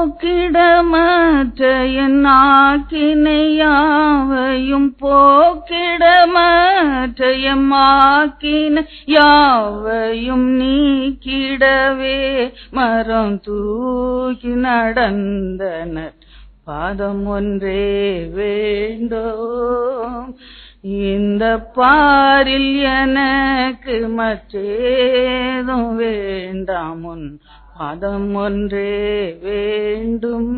போக்கிடமற்ற என் ஆக்கினையாவையும் போக்கிடமற்ற M ஆக்கினையாவையும் நீக்கிடவே மரம் தூக்கி நடந்தனர் பாதம் ஒன்றே வேண்டும். இந்த பாரில் எனக்கு மற்றேதும் வேண்டாம், உன் பாதம் ஒன்றே வேண்டும்.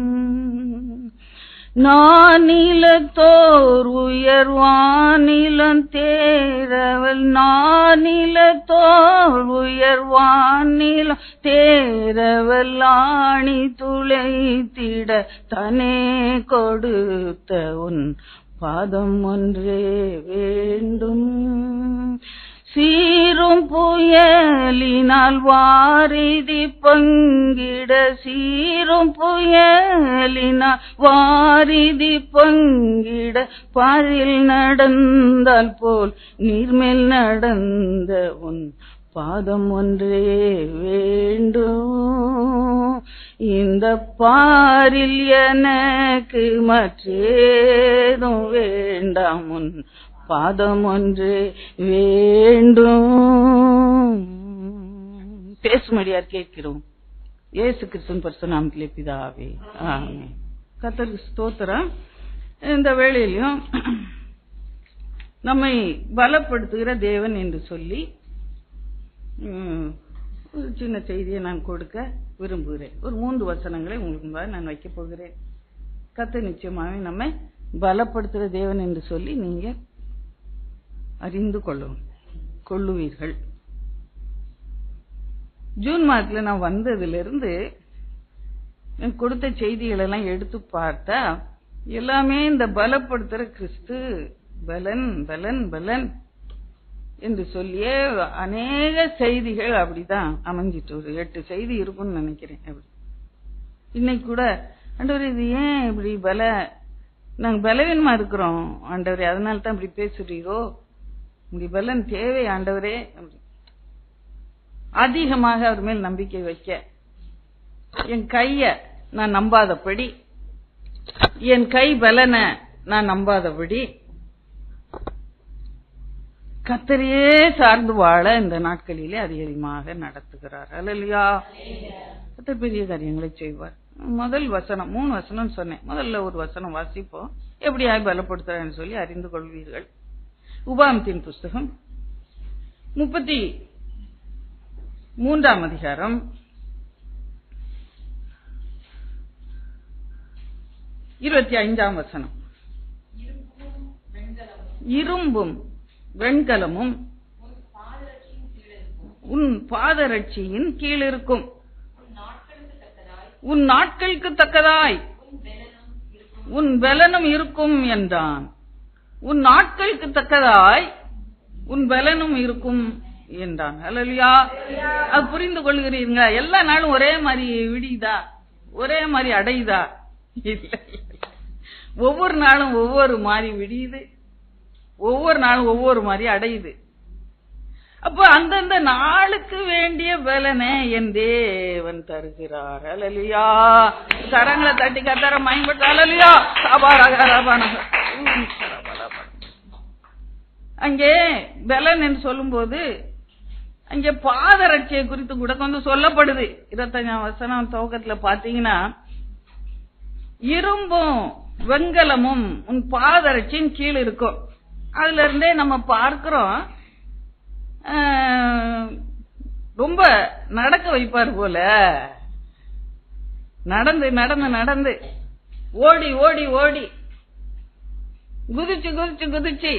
நான் நிலத்தோர் உயர்வானிலம் தேரவல், நான் நிலத்தோர் உயர்வானிலம் தேரவல் ஆணி துளைத்திட தனே கொடுத்த உன் பாதம் ஒன்றே வேண்டும். சீரும் புயலினால் வாரிதி பங்கிட, சீரும் புயலினால் வாரிதி பங்கிட பாரில் நடந்தால் போல் நீர்மேல் நடந்த உன் பாதம் ஒன்றே வேண்டும். இந்த பாரில் எனக்கு மற்றேதும் வேண்டாம், உன் பாதம் ஒன்றே வேண்டும். பேசும்படியார் கேட்கிறோம். இயேசு கிறிஸ்துவின் பரிசுத்த நாமத்திலே பிதாவே, ஆமென். கர்த்தருக்கு ஸ்தோத்திரம். இந்த வேளையிலும் நம்மை பலப்படுத்துகிற தேவன் என்று சொல்லி ஒரு சின்ன செய்தியை நான் கொடுக்க விரும்புகிறேன். ஒரு 3 வசனங்களை உங்களுக்கு முன்பாக நான் வைக்க போகிறேன். கர்த்தர் நிச்சயமாக நம்மை பலப்படுத்துகிற தேவன் என்று சொல்லி நீங்க அறிந்து கொள்ளுவீர்கள். ஜூன் மாதத்துல நான் வந்ததிலிருந்து கொடுத்த செய்திகள் எல்லாம் எடுத்து பார்த்தா எல்லாமே இந்த பலப்படுத்துற கிறிஸ்து பலன் பலன் பலன் என்று சொல்லியே அநேக செய்திகள் அப்படிதான் அமைஞ்சிட்டு. ஒரு 8 செய்தி இருக்கும்னு நினைக்கிறேன். அப்படி இன்னைக்கு கூட ஆண்டவரே இது ஏன் இப்படி நாங்க பலவீனமா இருக்கிறோம் ஆண்டவரே, அதனால தான் இப்படி பேசுறீரோ, இப்படி பலன் தேவை ஆண்டவரே. அதிகமாக அவர் மேல் நம்பிக்கை வைக்க, என் கைய நான் நம்பாதபடி, என் கை பலனை நான் நம்பாதபடி கர்த்தரையே சார்ந்து வாழ இந்த நாட்களிலே அதிகமாக நடத்துகிறார். அல்லேலூயா. கர்த்தர் பெரிய காரியங்களை செய்வார். முதல் வசனம் 3 வசனம் சொன்னேன். முதல்ல ஒரு வசனம் வாசிப்போம். எப்படியாய் பலப்படுத்துறான்னு சொல்லி அறிந்து கொள்வீர்கள். உபாகமத்தின் புஸ்தகம் 33ஆம் அதிகாரம் 25ஆம் வசனம். இரும்பும் வெண்கலமும் உன் பாதரட்சியின் கீழ் இருக்கும், உன் நாட்களுக்கு தக்கதாய் உன் பலனும் இருக்கும் என்றான். உன் நாட்களுக்கு தக்கதாய் உன் பலனும் இருக்கும் என்றான். அல்லேலூயா. அது புரிந்து கொள்கிறீர்களா? எல்லா நாளும் ஒரே மாதிரி விடியுதா, ஒரே மாதிரி அடையுதா? இல்லை. ஒவ்வொரு நாளும் ஒவ்வொரு மாதிரி விடியுது, ஒவ்வொரு நாளும் ஒவ்வொரு மாதிரி அடையுது. அப்ப அந்தந்த நாளுக்கு வேண்டிய பலனை என் தேவன் தருகிறார். அல்லேலூயா. கரங்களை தட்டி கர்த்தரை மகிமைப்படுத்த. அல்லேலூயா. அங்கே பலன் என்று சொல்லும் போது அங்கே பாதரட்சியை குறித்து கூட கொஞ்சம் சொல்லப்படுது. 25ஆம் வசனம் துவக்கத்துல பாத்தீங்கன்னா, இரும்பும் வெண்கலமும் உன் பாதரட்சியின் கீழ் இருக்கும். அதுல இருந்தே நம்ம பார்க்கிறோம், ரொம்ப நடக்க வைப்பார் போல. நடந்து நடந்து நடந்து ஓடி ஓடி ஓடி குதிச்சு குதிச்சு குதிச்சு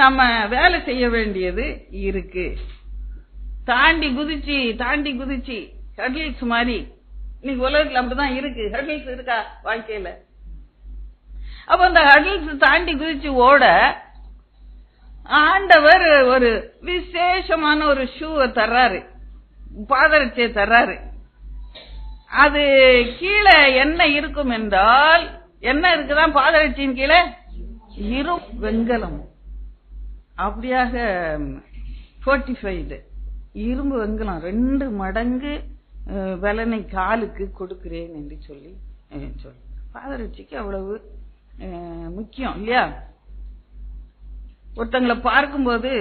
நம்ம வேலை செய்ய வேண்டியது இருக்கு. தாண்டி குதிச்சு தாண்டி குதிச்சு ஹர்டில்ஸ் மாதிரி இன்னைக்கு உலகத்துல அப்படிதான் இருக்கு. ஹர்டில்ஸ் இருக்கா வாழ்க்கையில? அப்ப அந்த ஹர்டில்ஸ் தாண்டி குதிச்சு ஓட ஆண்டவர் ஒரு விசேஷமான ஒரு ஷூவை தர்றாரு, பாதரட்சியை தர்றாரு. அது கீழே என்ன இருக்கும் என்றால், என்ன இருக்குதான் பாதரட்சியின் கீழே? வெண்கலம். அப்படியாக 45 இரும்பு வெண்கலம் 2 மடங்கு பலனை காலுக்கு கொடுக்கிறேன் என்று சொல்லி பாதரட்சிக்கு அவ்வளவு முக்கியம் இல்லையா? ஒருத்தங்களை பார்க்கும்போது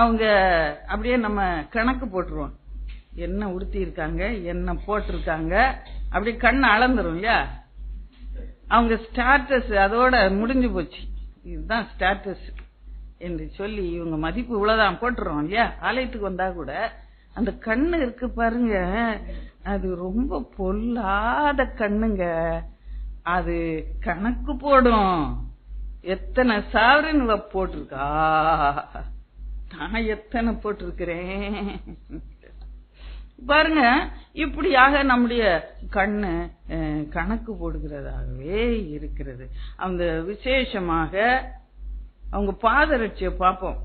அவங்க அப்படியே நம்ம கணக்கு போட்டுருவோம். என்ன உடுத்தி இருக்காங்க, என்ன போட்டிருக்காங்க, அப்படியே கண்ணு அளந்துரும் இல்லையா? அவங்க ஸ்டேட்டஸ் அதோட முடிஞ்சு போச்சு. இதுதான் ஸ்டேட்டஸ் என்று சொல்லி இவங்க மதிப்பு இவ்வளவுதான் போட்டுறோம் இல்லையா? ஆலயத்துக்கு வந்தா கூட அந்த கண்ணு இருக்கு பாருங்க, அது ரொம்ப பொல்லாத கண்ணுங்க. அது கணக்கு போடும். எத்தனை சாவரன் போட்டிருக்கா, நான் எத்தனை போட்டிருக்கிறேன் பாருங்க. இப்படியாக நம்முடைய கண்ணு கணக்கு போடுகிறதாகவே இருக்கிறது. அந்த விசேஷமாக அவங்க பாதரட்சியை பார்ப்போம்.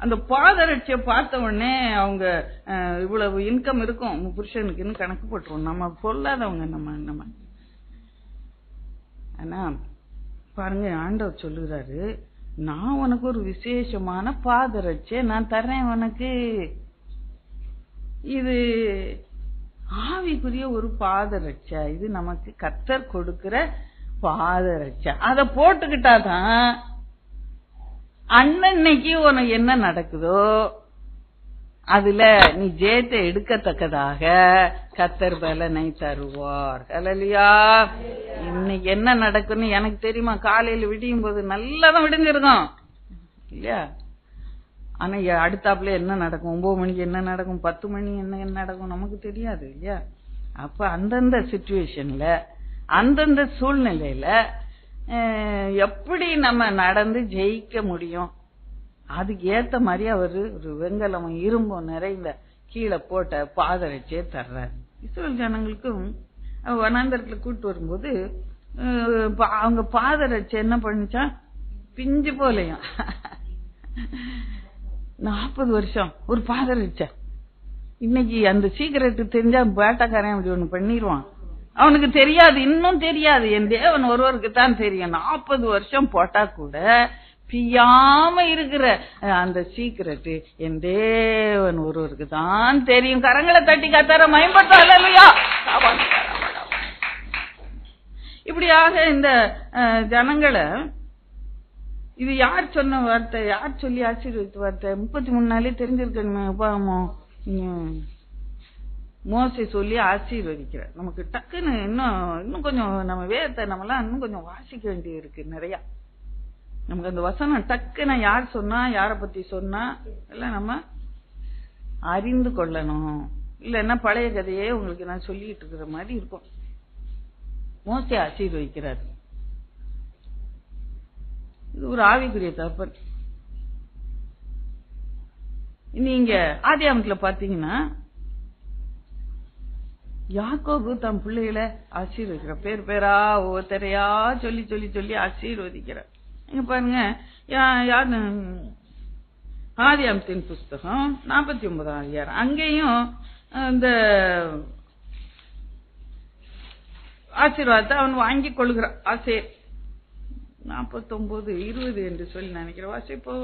அந்த பாதரட்சியை பார்த்த உடனே அவங்க இவ்வளவு இன்கம் இருக்கும் புருஷனுக்குன்னு கணக்கு போட்டுருவோம். நம்ம சொல்லாதவங்க நம்ம. ஆனா பாருங்க, ஆண்டவர் சொல்லுகிறாரு, நான் உனக்கு ஒரு விசேஷமான பாதரட்சியை நான் தர்றேன் உனக்கு. இது ஆவிக்குரிய ஒரு பாதரட்சை. இது நமக்கு கர்த்தர் கொடுக்கிற பாதரட்சை. அத போட்டுக்கிட்டாதான் அன்னைக்கு உனக்கு என்ன நடக்குதோ அதுல நீ ஜெயத்தை எடுக்கத்தக்கதாக கர்த்தர் பலனை தருவார். அல்லேலூயா. இன்னைக்கு என்ன நடக்குன்னு எனக்கு தெரியுமா? காலையில விடியும் போது நல்லாதான் விடிஞ்சிருக்கும் இல்லையா? ஆனா அடுத்தாப்புல என்ன நடக்கும், 9 மணிக்கு என்ன நடக்கும், 10 மணி என்ன நடக்கும் நமக்கு தெரியாது இல்லையா? அப்ப அந்தந்த சிச்சுவேஷன்ல அந்தந்த சூழ்நிலையில எப்படி நம்ம நடந்து ஜெயிக்க முடியும், அதுக்கு ஏத்த மாதிரி அவரு ஒரு வெங்கலம் இரும்பும் நிறைந்த கீழே போட்ட பாதரட்சியை தர்றாரு. இஸ்ரவேல் ஜனங்களுக்கும் வனாந்தரத்துல கூட்டு வரும்போது அவங்க பாதரட்சி என்ன பண்ணுச்சா, பிஞ்சு போலையும் 40 வருஷம் ஒரு பாதரட்சை. இன்னைக்கு அந்த சீக்கிரட்டு தெரிஞ்சா பேட்டக்காரன் அப்படி ஒண்ணு பண்ணிடுவான். அவனுக்கு தெரியாது, இன்னும் தெரியாது. என் தேவன் ஒருவருக்கு தான் தெரியும். 40 வருஷம் போட்டா கூட பியாம இருக்கிற அந்த சீக்கிரட்டு என் தேவன் ஒருவருக்கு தான் தெரியும். கரங்களை தட்டி கத்தார மயம்பட்டாலையா. இப்படியாக இந்த ஜனங்களை, இது யார் சொன்ன வார்த்தை, யார் சொல்லி ஆசீர்வதித்த வார்த்தை? 33 நாளே தெரிஞ்சிருக்கணுமே. பாவமோ மோசே சொல்லி ஆசீர்வதிக்கிற. நமக்கு டக்குன்னு இன்னும் கொஞ்சம் நம்ம வேதத்தை நம்மலாம் இன்னும் கொஞ்சம் வாசிக்க வேண்டியது இருக்கு நிறைய. நமக்கு அந்த வசனம் டக்குன்னு யார் சொன்னா, யார பத்தி சொன்னா எல்லாம் நம்ம அறிந்து கொள்ளணும். இல்லைன்னா பழைய கதையே உங்களுக்கு நான் சொல்லிட்டு இருக்கிற மாதிரி இருக்கும். மோசே ஆசீர்வதிக்கிறார். இது ஒரு ஆவிக்குரிய தகப்பன். நீங்க ஆதியாகமத்துல பாத்தீங்கன்னா யாக்கோபு தம் பிள்ளைகளை ஆசீர்வதிக்கிற, பேர் பேரா ஒவ்வொருத்தரையா சொல்லி சொல்லி சொல்லி ஆசீர்வதிக்கிற. இங்க பாருங்க, ஆதியாகமத்தின் புஸ்தகம் 49ஆம் அதிகாரம். அங்கேயும் இந்த ஆசீர்வாதத்தை அவன் வாங்கி கொள்கிறான். ஆசேர் 49:20 என்று சொல்லி நினைக்கிற வாசிப்போ.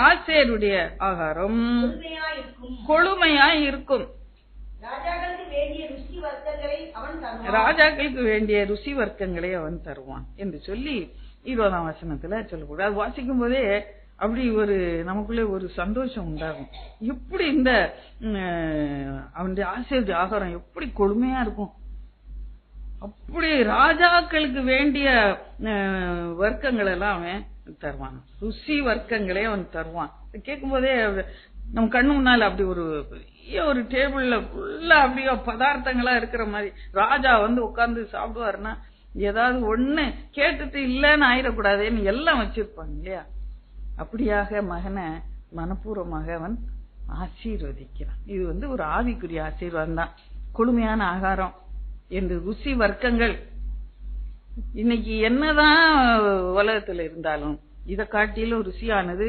ஆசேருடைய ஆகாரம் கொழுமையாய் இருக்கும், ராஜாக்களுக்கு வேண்டிய ருசி வர்க்கங்களை அவன் தருவான் என்று சொல்லி 20ஆம் வசனத்துல சொல்லக்கூடாது. அது வாசிக்கும் போதே அப்படி ஒரு நமக்குள்ளே ஒரு சந்தோஷம் உண்டாகும். எப்படி இந்த அவனுடைய ஆசேருடைய ஆகாரம் எப்படி கொழுமையா இருக்கும், அப்படி ராஜாக்களுக்கு வேண்டிய வர்க்கங்கள் எல்லாம் அவன் தருவான், ருசி வர்க்கங்களே அவன் தருவான். கேட்கும் போதே நம்ம கண்ணு முன்னால அப்படி ஒரு டேபிள்ல ஃபுல்லா அப்படியே பதார்த்தங்களா இருக்கிற மாதிரி. ராஜா உட்கார்ந்து சாப்பிடுவாருன்னா ஏதாவது ஒண்ணு கேட்டுட்டு இல்லன்னு ஆயிடக்கூடாதுன்னு எல்லாம் வச்சிருப்பாங்க இல்லையா? அப்படியாக மகனை மனப்பூர்வமாக அவன் ஆசீர்வதிக்கிறான். இது ஒரு ஆவிக்குரிய ஆசீர்வாதம் தான். கொழுமையான ஆகாரம் என்று ருசி வர்க்கங்கள். இன்னைக்கு என்னதான் உலகத்துல இருந்தாலும் இதை காட்டிலும் ருசியானது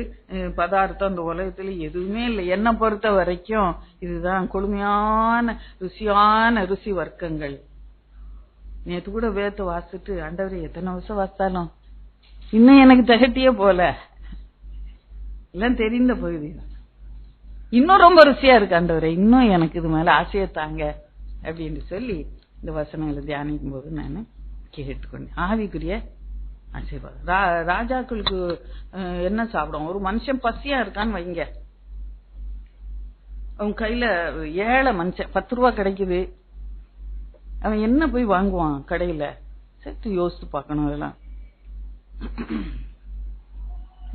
பதார்த்தம் அந்த உலகத்துல எதுவுமே இல்லை. என்னை பொறுத்த வரைக்கும் இதுதான் கொழுமையான ருசியான ருசி வர்க்கங்கள். நேற்று கூட வேதத்தை வாசிட்டு, ஆண்டவரே எத்தனை வருஷம் வாசித்தாலும் இன்னும் எனக்கு திகட்டியே போல, எல்லாம் தெரிந்த பகுதி. இன்னும் ரொம்ப ருசியா இருக்கு ஆண்டவரே, இன்னும் எனக்கு இது மேல ஆசையை தாங்க அப்படின்னு சொல்லி இந்த வசனங்களை தியானிக்கும் போது நான் கேட்டுக்கொண்டேன். ஆவிக்குரிய ஆசீர்வாதம். ராஜாக்களுக்கு என்ன சாப்பிடும்? ஒரு மனுஷன் பசியா இருக்கான்னு வைங்க, அவன் கையில ஏழை மனுஷன் 10 ரூபா கிடைக்குது, அவன் என்ன போய் வாங்குவான் கடையில? சரி யோசித்து பார்க்கணும். அதெல்லாம்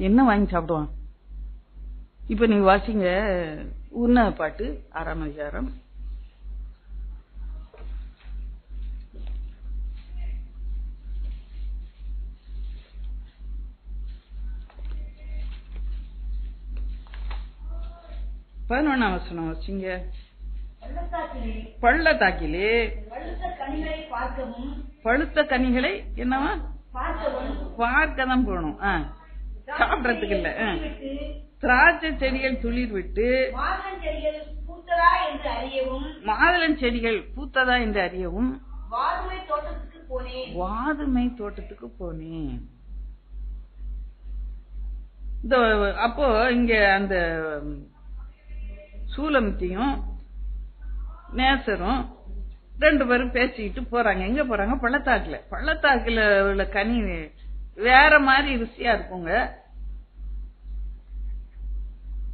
என்ன வாங்கி சாப்பிடுவான்? இப்ப நீங்க வாசிங்க உன்ன பாட்டு 6ஆம் அதிகாரம். வசனம் வச்சிங்க. பள்ளத்தாக்கிலே பழுத்த கனிகளை என்னவா பார்க்க தான் போகணும், சாப்பிடறதுக்கு இல்ல. திராட்சை செடிகள் துளிர் விட்டு மாதுளம் செடிகள் பூத்ததா என்று அறியவும் வாதுமை தோட்டத்துக்கு போனேன். அப்போ இங்க அந்த சூலமத்தியும் நேசரும் 2 பேரும் பேசிக்கிட்டு போறாங்க. எங்க போறாங்க? பள்ளத்தாக்குல. பள்ளத்தாக்குல உள்ள கனி வேற மாதிரி ருசியா இருக்குங்க.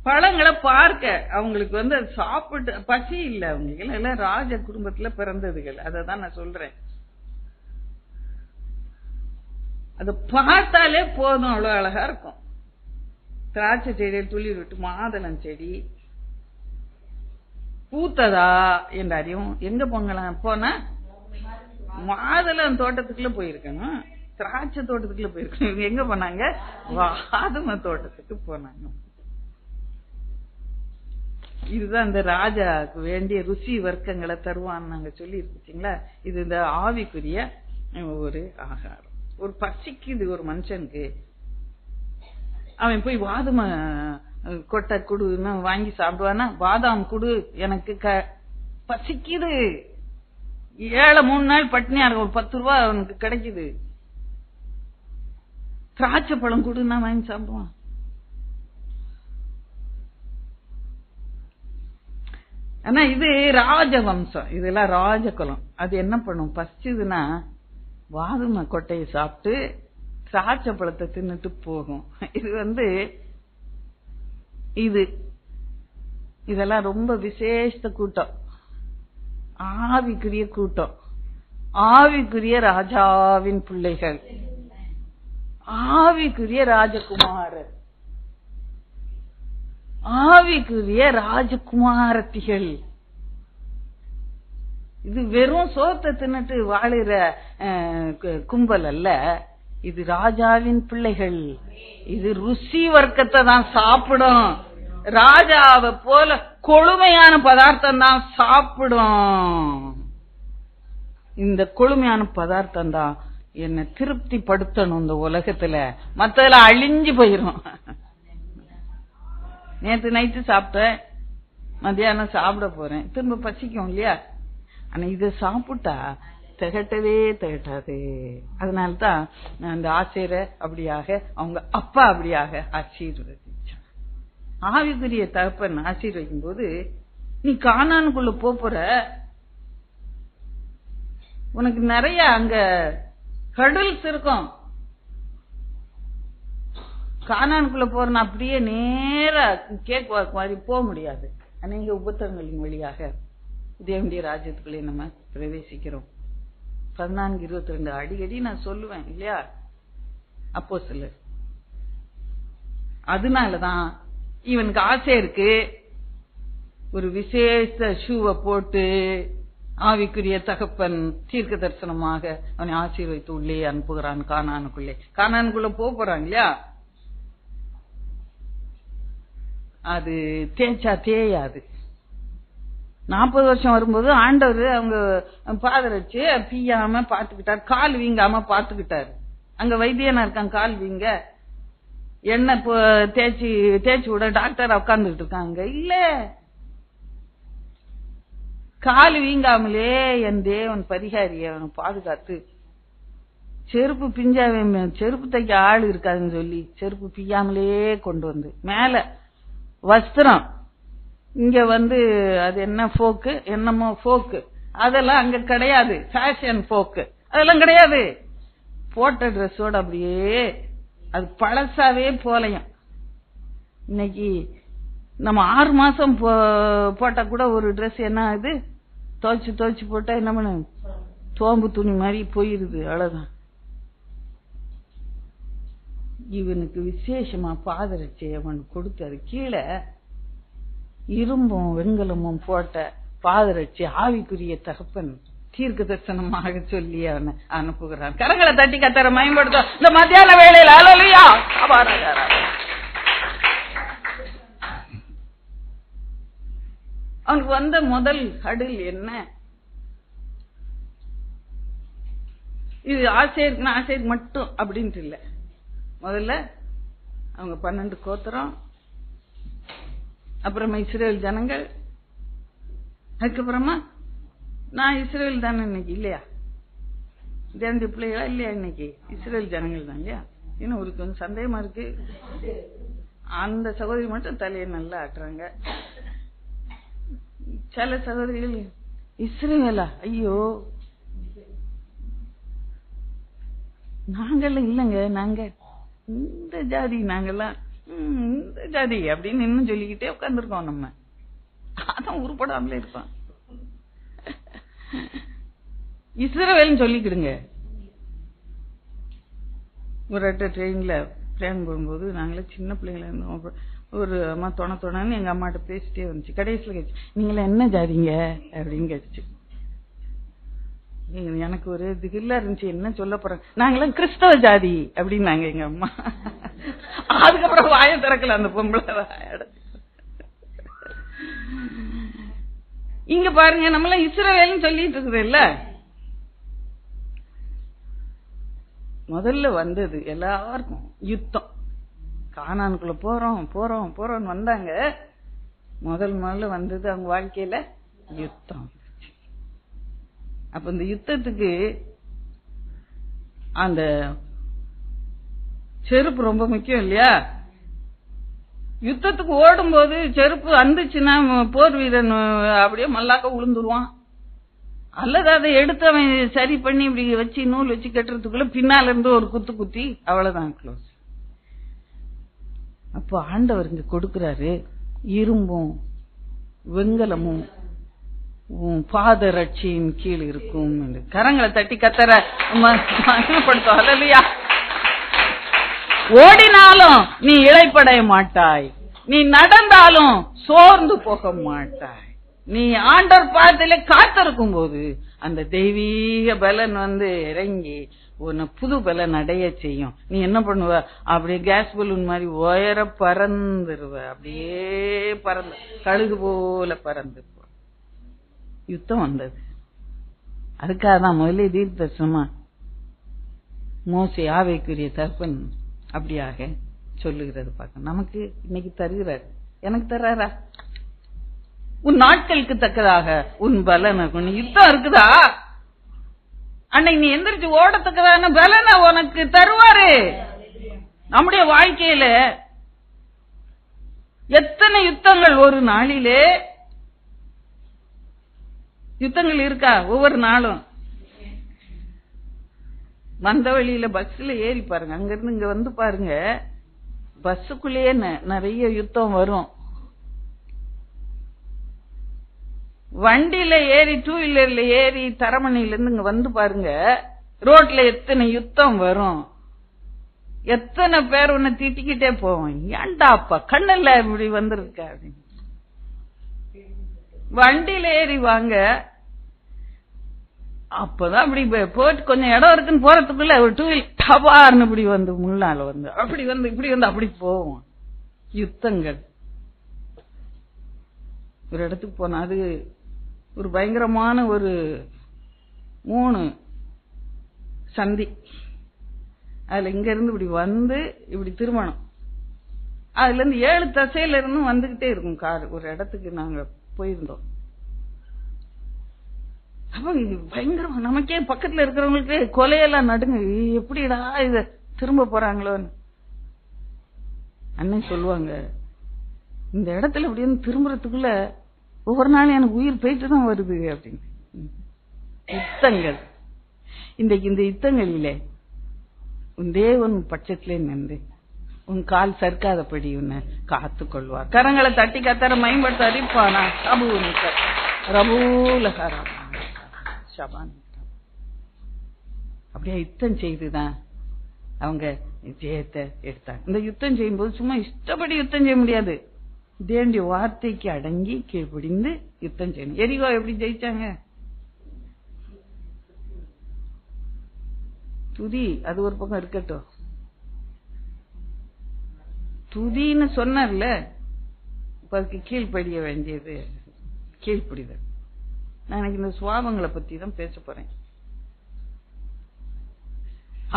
பழங்களை பார்க்க அவங்களுக்கு சாப்பிட்டு பசி இல்லை. அவங்களுக்கு எல்லாம் ராஜ குடும்பத்துல பிறந்ததுகள். அததான் நான் சொல்றேன். அது பார்த்தாலே போதும், அவ்வளவு அழகா இருக்கும். திராட்சை செடியை துளிர் விட்டு மாதுளம் செடி பூத்ததா என்று அறியும். எங்க போனா மாதுளம் தோட்டத்துக்குள்ள போயிருக்கணும், திராட்சை தோட்டத்துக்குள்ள போயிருக்கணும். எங்க போனாங்க? வாதுமை தோட்டத்துக்கு போனாங்க. இதுதான் இந்த ராஜாக்கு வேண்டிய ருசி வர்க்கங்களை தருவான்னு நாங்க சொல்லி இருக்கீங்களா. இது இந்த ஆவிக்குரிய ஒரு ஆகாரம். ஒரு பசிக்குது ஒரு மனுஷனுக்கு, அவன் போய் வாதுமை கொட்டை குடுன்னு வாங்கி சாப்பிடுவானா? பாதாம் குடு, எனக்கு பசிக்குது, 3 நாள் பட்டினியா இருக்கும், ஒரு 10 ரூபா அவனுக்கு கிடைக்குது. திராட்சை பழம் குடுன்னா வாங்கி சாப்பிடுவான். ஆனா இது ராஜவம்சம், இதெல்லாம் ராஜகுலம். அது என்ன பண்ணும்? பசிச்சதுன்னா வாதுமை கொட்டையை சாப்பிட்டு திராட்சை பழத்தை தின்னுட்டு போகும். இதெல்லாம் ரொம்ப விசேஷ கூட்டம், ஆவிக்குரிய கூட்டம், ஆவிக்குரிய ராஜாவின் பிள்ளைகள், ஆவிக்குரிய ராஜகுமாரர், ஆவிக்குரிய ராஜகுமாரத்திகள். இது வெறும் சோத்தை தின்னுட்டு வாழுற கும்பல் அல்ல, இது ராஜாவின் பிள்ளைகள். இது ருசி வர்க்கத்தை தான் சாப்பிடும். ராஜாவை போல கொழுமையான பதார்த்தம் தான் சாப்பிடும். இந்த கொழுமையான பதார்த்தம் தான் என்ன திருப்தி படுத்தணும் இந்த உலகத்துல, மத்ததெல்லாம் அழிஞ்சு போயிரும். நேற்று நைட்டு சாப்பிட்டேன், மத்தியானம் சாப்பிட போறேன், திரும்ப பசிக்கும் இல்லையா? ஆனா இதை சாப்பிட்டா திகட்டவே திகட்டாது. அதனால்தான் அந்த ஆசிரியரை அப்படியாக அவங்க அப்பா அப்படியாக ஆசீர்வதிச்சான். ஆவிக்குரிய தகப்பன் ஆசீர்வதிக்கும் போது, நீ கானானுக்குள்ள போற, உனக்கு நிறைய அங்க கடல்ஸ் இருக்கும். கானானுக்குள்ள போறனா அப்படியே நேரா கேக் வாக் மாதிரி போக முடியாது. அநேக உபத்திரங்களின் வழியாக தேவனுடைய ராஜ்யத்துக்குள்ளே நம்ம பிரவேசிக்கிறோம். 14:22 அடிக்கடி நான் சொல்லுவேன் இல்லையா அப்போஸ்தலர். அதனாலதான் இவனுக்கு ஆசை இருக்கு, ஒரு விசேஷ ஷூவை போட்டு ஆவிக்குரிய தகப்பன் தீர்க்க தரிசனமாக அவனை ஆசீர்வதித்து உள்ளே அனுப்புகிறான் கானானுக்குள்ளே. கானானுக்குள்ள போறான் இல்லையா, அது தேய்ச்சா தேயாது. 40 வருஷம் வரும்போது ஆண்டவர் அவங்க பாதர் வச்சு பீயாம பாத்துக்கிட்டார், கால் வீங்காம பாத்துக்கிட்டாரு. அங்க வைத்தியனா இருக்கான், கால் வீங்க எண்ணெய் தேய்ச்சி விட டாக்டர் உட்கார்ந்துட்டு இருக்காங்க. இல்ல, கால் வீங்காமலே என் தேவன் பரிகாரிய அவனை பாதுகாத்து, செருப்பு பிஞ்சாவே செருப்பு தைக்க ஆள் இருக்காதுன்னு சொல்லி செருப்பு பிய்யாமலே கொண்டு வந்து மேல வஸ்திரம் இங்க அது என்ன போக்கு, என்னமோ போக்கு, அதெல்லாம் அங்க கிடையாது. ஃபேஷன் போக்கு அதெல்லாம் கிடையாது. போட்ட ட்ரெஸ்ஸோட அப்படியே அது பழசாவே போலையும். இன்னைக்கு நம்ம 6 மாசம் போட்டா கூட ஒரு ட்ரெஸ் என்ன ஆகுது, துவைச்சு போட்டா என்ன பண்ணு, தோம்பு துணி மாதிரி போயிருது. அவ்வளவுதான். இவனுக்கு விசேஷமா பாதரட்சி அவன் கொடுத்தாரு. கீழே இரும்பும் வெண்கலமும் போட்ட பாதரட்சி ஆவிக்குரிய தகப்பன் தீர்க்க தரிசனமாக சொல்லி அவனை அனுப்புகிறான். கரங்களை தட்டி கத்தர மயன்படுத்த இந்த மத்தியான வேளையில. அல்லேலூயா. அவனுக்கு வந்த முதல் ஹடில் என்ன, இது ஆசைக்கு மட்டும் அப்படின்ட்டு இல்ல. முதல்ல அவங்க 12 கோத்திரம், அப்புறமா இஸ்ரேல் ஜனங்கள், அதுக்கப்புறமா நான் இஸ்ரேல் தானே இன்னைக்கு இல்லையா, தேவனுடைய பிள்ளைகளா இல்லையா, இன்னைக்கு இஸ்ரேல் ஜனங்கள் தான் இல்லையா. இன்னும் ஒரு கொஞ்சம் சந்தேகமா இருக்கு. அந்த சகோதரி மட்டும் தலையை நல்லா ஆட்டுறாங்க. சில சகோதரிகள் இஸ்ரேலா, ஐயோ நாங்கெல்லாம் இல்லங்க, நாங்க இந்த ஜாதி, நாங்கெல்லாம் இந்த ஜாதி அப்படின்னு இன்னும் சொல்லிக்கிட்டே உட்கார்ந்துருக்கோம். நம்ம அதான் உருப்படாமலே இருப்பான். இஸ்ரவேல்னு சொல்லிக்கிடுங்க. ஒரு ட்ரெயின்ல பிளான் போகும்போது நாங்களே சின்ன பிள்ளைங்கள இருந்தோம். ஒரு அம்மா தொணன்னு எங்க அம்மாட்ட பேசிட்டே வந்துச்சு. கடைசியில கேச்சு, நீங்களா என்ன ஜாதிங்க அப்படின்னு கேட்டுச்சு. எனக்கு ஒரு திகிலா இருந்துச்சு, என்ன சொல்ல போறாங்க. நாங்களாம் கிறிஸ்தவ ஜாதி அப்படின்னாங்க எங்க அம்மா. அதுக்கப்புறம் வாய திறக்கல அந்த பொம்பளை. இங்க பாருங்க, நம்மளாம் இஸ்ரவேல்னு சொல்லிட்டு இருக்குது இல்ல. முதல்ல வந்தது எல்லாருக்கும் யுத்தம். கானானுக்குள்ள போறோம் வந்தாங்க. முதல்ல வந்தது அவங்க வாழ்க்கையில யுத்தம். அப்ப இந்த யுத்தத்துக்கு அந்த செருப்பு ரொம்ப முக்கியம் இல்லையா. யுத்தத்துக்கு ஓடும் போது செருப்பு அந்துச்சுன்னா போர் வீரன் அப்படியே மல்லாக்க உளுந்துருவான். அல்லது அதை எடுத்து அவன் சரி பண்ணி இப்படி வச்சு நூல் வச்சு கட்டுறதுக்குள்ள பின்னால இருந்து ஒரு குத்தி அவ்வளவுதான் க்ளோஸ். அப்போ ஆண்டவர் இங்க கொடுக்கிறாரு, இரும்பும் வெண்கலமும் பாதரட்சியின் கீழ் இருக்கும் என்று. கரங்களை தட்டி கத்தர மகிமைப்படுத்தும். அல்லேலூயா. ஓடினாலும் நீ இளைப்படைய மாட்டாய், நீ நடந்தாலும் சோர்ந்து போக மாட்டாய். நீ ஆண்டவர் பாதத்திலே காத்திருக்கும் போது அந்த தெய்வீக பலன் இறங்கி உன்னை புது பலன் அடைய செய்யும். நீ என்ன பண்ணுவ, அப்படியே கேஸ் பலூன் மாதிரி உயர பறந்துருவ. அப்படியே பறந்து கழுகு போல பறந்து. யுத்தம் வந்தது. அதுக்காக தான் முதல்ல தீர்க்க தரிசனமா மோசே ஆவிக்குரிய தகப்பன் அப்படியாக சொல்லுகிறது பார்க்க நமக்கு இன்னைக்கு தருகிறார். எனக்கு தர்றாரா? உன் நாட்களுக்கு தக்கதாக உன் பலன் யுத்தம் இருக்குதா, அன்னைக்கு நீ எந்திரிச்சு ஓடத்தக்கதான பலனை உனக்கு தருவாரு. நம்முடைய வாழ்க்கையில எத்தனை யுத்தங்கள், ஒரு நாளிலே யுத்தங்கள் இருக்கா? ஒவ்வொரு நாளும் வந்த வழியில பஸ்ல ஏறி பாருங்க, அங்க இருந்து இங்க பாருங்க, பஸ்ஸுக்குள்ளேயே நிறைய யுத்தம் வரும். வண்டியில ஏறி, 2 வீலர்ல ஏறி தரமணில இருந்து இங்க பாருங்க, ரோட்ல எத்தனை யுத்தம் வரும். எத்தனை பேர் உன்னை திட்டிக்கிட்டே போவோம், ஏண்டாப்பா கண்ணல்ல இப்படி வந்திருக்க அப்படின்னு. வண்டியில ஏறி வாங்க, அப்பதான் அப்படி போயிட்டு கொஞ்சம் இடம் இருக்குன்னு போறதுக்குள்ள ஒரு 2 வீலர் டபார்னு இப்படி முன்னால அப்படி இப்படி அப்படி போவோம். யுத்தங்கள். ஒரு இடத்துக்கு போனா அது ஒரு பயங்கரமான ஒரு 3 சந்தி. அதுல இங்க இருந்து இப்படி இப்படி திருமணம், அதுல இருந்து 7 திசையில இருந்து வந்துகிட்டே இருக்கும் கார். ஒரு இடத்துக்கு நாங்க போயிருந்தோம். அப்ப இது பயங்கரமா, நமக்கே பக்கத்துல இருக்கிறவங்களுக்கு கொலையெல்லாம் நடுங்க, எப்படிடா இத திரும்ப போறாங்களோன்னு. அண்ணன் சொல்லுவாங்க, இந்த இடத்துல அப்படின்னு திரும்புறதுக்குள்ள ஒவ்வொரு நாளும் எனக்கு உயிர் போயிட்டு தான் வருது அப்படின்னு. யுத்தங்கள் இன்றைக்கு இந்த யுத்தங்களிலே உன் தேவன் பட்சத்திலே நின்று உன் கால் சறுக்காதபடி உன்னை காத்து கொள்வார். கரங்களை தட்டி கத்தர மேம்படுத்த அறிப்பானா அப்படியே யுத்தம் செய்துதான் அவங்க ஜெயத்தை எடுத்தாங்க. இந்த யுத்தம் செய்யும்போது சும்மா இஷ்டப்படி யுத்தம் செய்ய முடியாது. தேவனுடைய வார்த்தைக்கு அடங்கி கீழ்ப்படிந்து யுத்தம் செய்யணும். எரிகோ எப்படி ஜெயிச்சாங்க? துதி அது ஒரு பக்கம் இருக்கட்டும், துதின்னு சொன்னார்ல, அதுக்கு கீழ்ப்படிய வேண்டியது கீழ்ப்படிதல். நான் இந்த சுவாபங்களை பத்தி தான் பேச போறேன்.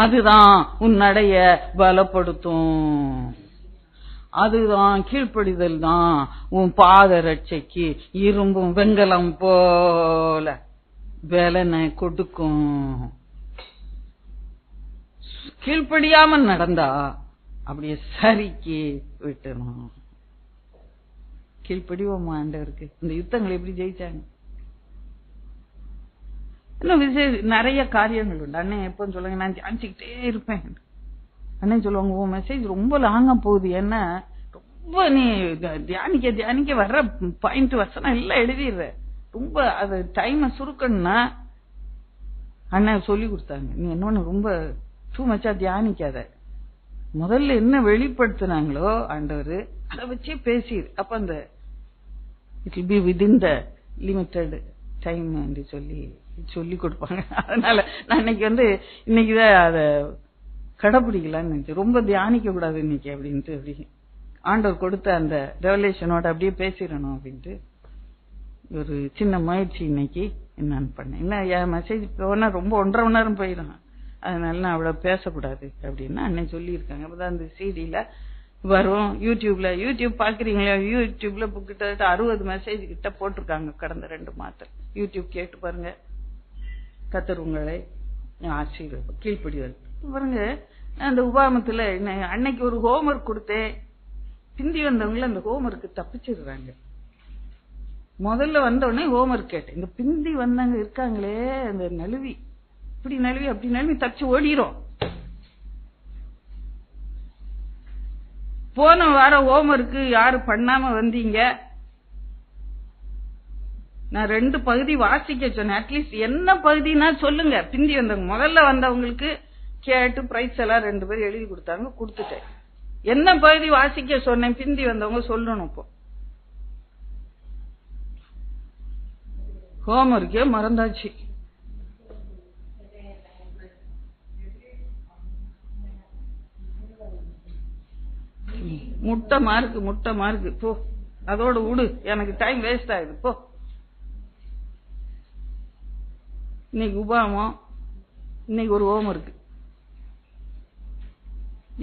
அதுதான் உன் நடைய பலப்படுத்தும். அதுதான் கீழ்ப்படிதல் தான் உன் பாத ரட்சைக்கு இரும்பும் வெங்கலம் போல பலனை கொடுக்கும். கீழ்ப்படியாமல் நடந்தா அப்படியே சரிக்கு விட்டணும். கீழ்ப்படிவோம் ஆண்டவருக்கு. இந்த யுத்தங்களை எப்படி ஜெயிச்சாங்க? இன்னும் நிறைய காரியங்கள் உண்டு. அண்ணன் எப்ப சொல்லுங்க, நான் தியானிச்சுக்கிட்டே இருப்பேன். அண்ணன் சொல்லுவாங்க, உன் மெசேஜ் ரொம்ப லாங்கா போகுது, என்ன ரொம்ப நீ தியானிக்க தியானிக்க வர்ற பாயிண்ட் வசனம் எல்லாம் எழுதிடுற, ரொம்ப அது டைம் சுருக்கணும்னா. அண்ணன் சொல்லி கொடுத்தாங்க, நீ என்னொன்னு ரொம்ப டூ மச்சா தியானிக்காத, முதல்ல என்ன வெளிப்படுத்தினாங்களோ ஆண்டவர் அதை வச்சே பேசிடு. அப்ப அந்த it will be within the limited time என்று சொல்லி கொடுப்பாங்க. அதனால நான் இன்னைக்குதான் அதை கடைபிடிக்கலான்னு நினைச்சேன். ரொம்ப தியானிக்க கூடாது இன்னைக்கு அப்படின்ட்டு, அப்படி ஆண்டவர் கொடுத்த அந்த ரெவலேஷனோட அப்படியே பேசிடணும் அப்படின்ட்டு ஒரு சின்ன முயற்சி இன்னைக்கு என்னன்னு பண்ணேன். என்ன என் மெசேஜ் போனா ரொம்ப 1.5 மணி நேரம் போயிடும், அதனால நான் அவ்வளவு பேசக்கூடாது அப்படின்னு அண்ணன் சொல்லியிருக்காங்க. அப்பதான் அந்த சிடியில வரும். யூடியூப் பாக்குறீங்களா? யூடியூப்ல கிட்டத்தட்ட 60 மெசேஜ் கிட்ட போட்டிருக்காங்க கடந்த 2 மாதம். யூடியூப் கேட்டு பாருங்க. கர்த்தர் உங்களை ஆசீர்வதிப்பார். கீழ்ப்படிதல் பாருங்க. அந்த உபாகமத்துல அன்னைக்கு ஒரு ஹோம்ஒர்க் கொடுத்தேன். பிந்தி வந்தவங்கள அந்த ஹோம்ஒர்க் தப்பிச்சிடுறாங்க. முதல்ல வந்தோடனே ஹோம்ஒர்க் கேட்டேன். இந்த பிந்தி வந்தாங்க இருக்காங்களே, அந்த நழுவி இப்படி நழுவி அப்படி நழுவி தப்பிச்சு ஓடிரும். போன வாரம் ஹோம்ஒர்க் யாரு பண்ணாம வந்தீங்க? நான் 2 பகுதி வாசிக்க சொன்னேன். அட்லீஸ்ட் என்ன பகுதினா சொல்லுங்க. பிந்தி வந்தவங்க முதல்ல வந்தவங்களுக்கு கேட்டு பிரைஸ் எல்லாம் 2 பேர் எழுதி கொடுத்தாங்க, கொடுத்துட்டேன். என்ன பகுதி வாசிக்க சொன்னேன் பிந்தி வந்தவங்க சொல்லணும். இப்போ ஹோம்ஒர்க்கே மறந்தாச்சு. முட்டை மார்க்கு போ, அதோட விடு, எனக்கு டைம் வேஸ்ட் ஆகுது போ. இன்னைக்கு உபாகமம், இன்னைக்கு ஒரு ஹோம்ஒர்க்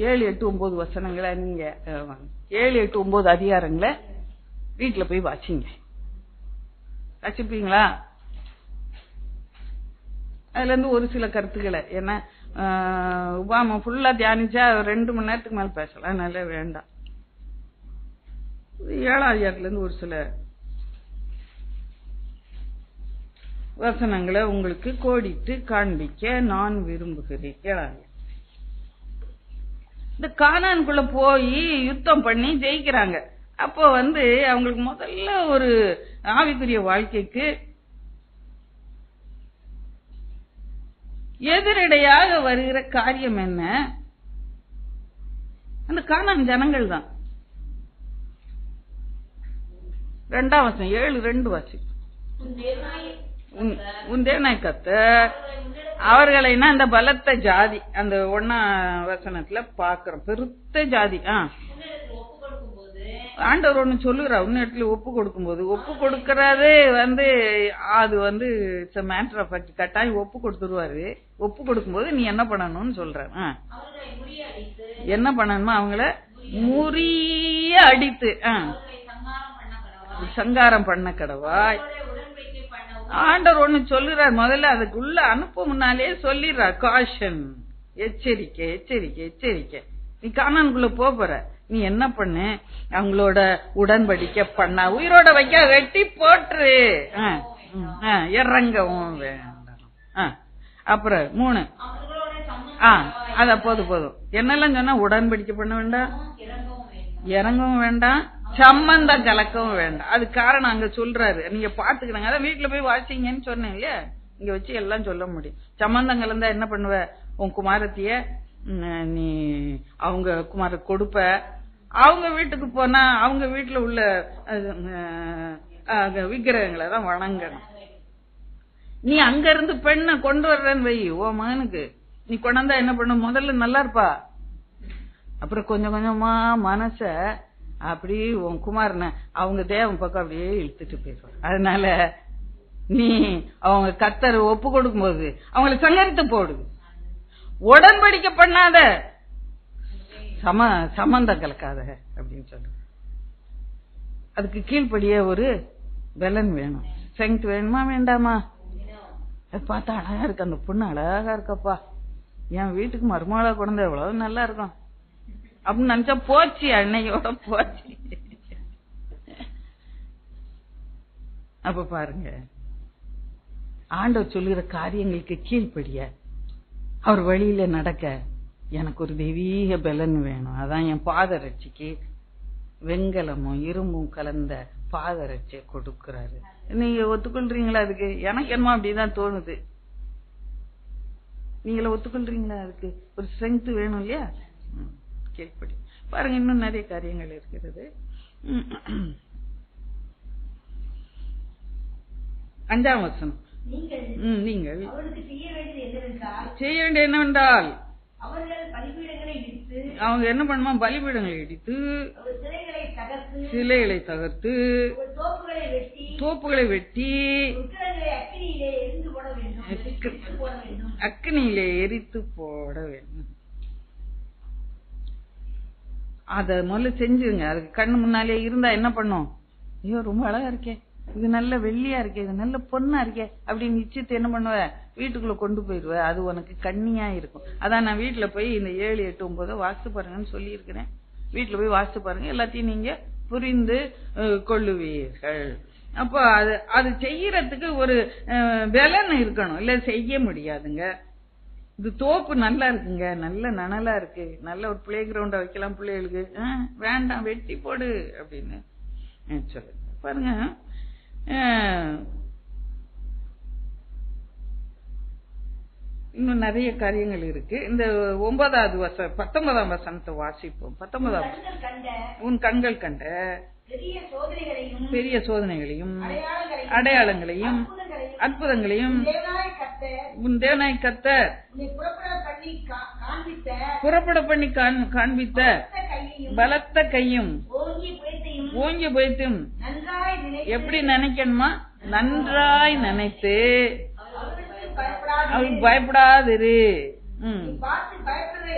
7, 8, 9 வசனங்களை நீங்க 7, 8, 9 அதிகாரங்களை வீட்டுல போய் வாசிங்க. வாசிப்பீங்களா? அதுல இருந்து ஒரு சில கருத்துக்களை, ஏன்னா உபாகமம் ஃபுல்லா தியானிச்சா 2 மணி நேரத்துக்கு மேல பேசலாம், அதனால வேண்டாம். 7ஆம் அதிகாரத்துல இருந்து ஒரு சில வசனங்களை உங்களுக்கு கோடிட்டு காண்பிக்க நான் விரும்புகிறேன். 7ஆம் இந்த கானானுக்குள்ள போய் யுத்தம் பண்ணி ஜெயிக்கிறாங்க. அப்போ அவங்களுக்கு முதல்ல ஒரு ஆவிக்குரிய வாழ்க்கைக்கு எதிரடையாக வருகிற காரியம் என்ன? அந்த கானான் ஜனங்கள் தான். 2ஆம் வசனம் 7:2 வாசி. உன் தேவனாய் கர்த்தர் அவர்களை அந்த பலத்த ஜாதி, அந்த 1ஆம் வசனத்துல பாக்குறோம், பெருத்த ஜாதி. ஆண்டவர் ஒண்ணு சொல்லுகிறார், உன்னிடத்துல ஒப்பு கொடுக்கும் போது, ஒப்பு கொடுக்கறது அது it's a matter of fact, கட்டாயம் ஒப்பு கொடுத்துருவாரு. ஒப்பு கொடுக்கும் போது நீ என்ன பண்ணணும்னு சொல்ற, என்ன பண்ணணுமா? அவங்கள முறிய அடித்து சங்காரம் பண்ண கடவாய். ஆண்டவர் ஒண்ணு சொல்லுறார், முதல்ல அதுக்குள்ள அனுப்ப முன்னாலே சொல்லிடுறார், காஷன், எச்சரிக்கை எச்சரிக்கை எச்சரிக்கை. நீ கானானுக்குள்ள போற, நீ என்ன பண்ணு, அவங்களோட உடன்படிக்கை பண்ணா உயிரோட வைக்க வெட்டி போட்டுரு. இறங்கவும் வேண்டாம். அப்புறம் 3 அத போதும். என்னெல்லாம் சொன்னா உடன்படிக்கை பண்ண வேண்டாம், இறங்கவும் வேண்டாம், சம்பந்தம் கலக்கவும் வேண்டாம். அது காரணம் அங்க சொல்றாரு, நீங்க பாத்துக்கிறாங்க. அதான் வீட்டுல போய் வாசிங்கன்னு சொன்னேன் இல்லையா, இங்க வச்சு எல்லாம் சொல்ல முடியும். சம்பந்தம் கலந்தா என்ன பண்ணுவ, உன் குமாரத்திய நீ அவங்க குமார கொடுப்ப, அவங்க வீட்டுக்கு போனா அவங்க வீட்டுல உள்ள விக்கிரகங்களை தான் வணங்கணும். நீ அங்க இருந்து பெண்ணை கொண்டு வர்றன்னு வை, ஓ மகனுக்கு நீ கொண்டாந்தா என்ன பண்ண, முதல்ல நல்லா இருப்பா, அப்புறம் கொஞ்சம் கொஞ்சமா மனச அப்படி உன் குமாரனை அவங்க தேவன் பக்கம் அப்படியே இழுத்துட்டு போயிடுவாங்க. அதனால நீ அவங்க கர்த்தர் ஒப்பு கொடுக்கும் போது அவங்களை சங்கரித்து போடுது. உடன்படிக்கை பண்ணாத, சம்பந்தம் கலக்காத அப்படின்னு சொல்லு. அதுக்கு கீழ்படியே ஒரு பலன் வேணும், ஸ்ட்ரெங்த் வேணுமா வேண்டாமா? பார்த்தா அழகா இருக்கு, அந்த பொண்ணு அழகா இருக்கப்பா, என் வீட்டுக்கு மருமகளா கொண்டு எவ்வளவு நல்லா இருக்கும் அப்படின்னு நினைச்சா போச்சு, அன்னையோட போச்சு. அப்ப பாருங்க, ஆண்டவர் சொல்லுகிற காரியங்களுக்கு கீழ்ப்படிய, அவர் வழியில நடக்க எனக்கு ஒரு தெய்வீக பலன் வேணும். அதான் என் பாதரட்சிக்கு வெண்கலமும் இரும்பும் கலந்த பாதரட்சியை கொடுக்கிறாரு. நீங்க ஒத்துக்கொள்றீங்களா? அதுக்கு எனக்கு என்னமோ அப்படிதான் தோணுது. நீங்கள ஒத்துக்கொள்றீங்களா? அதுக்கு ஒரு ஸ்ட்ரென்த் வேணும் இல்லையா? கீழ்ப்படி பாருங்க, இன்னும் நிறைய காரியங்கள் இருக்கிறது. 5ஆம் வசனம், நீங்கள் செய்ய வேண்டிய என்னவென்றால், அவங்க என்ன பண்ணுமா, பலிபீடங்களை இடித்து சிலைகளை தகர்த்து தோப்புகளை வெட்டி அக்னியிலே எரித்து போட வேண்டும். அத முதல்ல செஞ்சுங்க. அதுக்கு கண்ணு முன்னாலே இருந்தா என்ன பண்ணும், ஐயோ ரொம்ப அழகா இருக்கே, இது நல்ல வெள்ளியா இருக்கே, இது நல்ல பொண்ணா இருக்கே அப்படின்னு நிச்சயத்தை என்ன பண்ணுவ, வீட்டுக்குள்ள கொண்டு போயிடுவ. அது உனக்கு கண்ணியா இருக்கும். அதான் நான் வீட்டுல போய் இந்த 7, 8, 9 வாசித்து பாருங்கன்னு சொல்லி இருக்கிறேன். வீட்டுல போய் வாசித்து பாருங்க, எல்லாத்தையும் நீங்க புரிந்து கொள்ளுவீர்கள். அப்போ அது செய்யறதுக்கு ஒரு பலன் இருக்கணும், இல்ல செய்ய முடியாதுங்க. இது தோப்பு நல்லா இருக்குங்க, நல்ல நனலா இருக்கு, நல்ல ஒரு பிளே கிரவுண்ட வைக்கலாம் பிள்ளைகளுக்கு, வேண்டாம் வெட்டி போடு அப்படின்னு சொல்லு. பாருங்க, இன்னும் நிறைய காரியங்கள் இருக்கு. இந்த 19ஆம் வசனத்தை வாசிப்போம். 19ஆம், உன் கண்கள் கண்ட பெரிய சோதனைகளையும் அடையாளங்களையும் அற்புதங்களையும் உன் தேவனாய் கர்த்தர் புறப்பட பண்ணி காண்பித்த பலத்த கையும் ஓங்கி போய்த்தும் எப்படி நினைக்கணுமா, நன்றாய் நினைத்து அவளுக்கு பயப்படாதிரு. பார்த்து பயப்படுற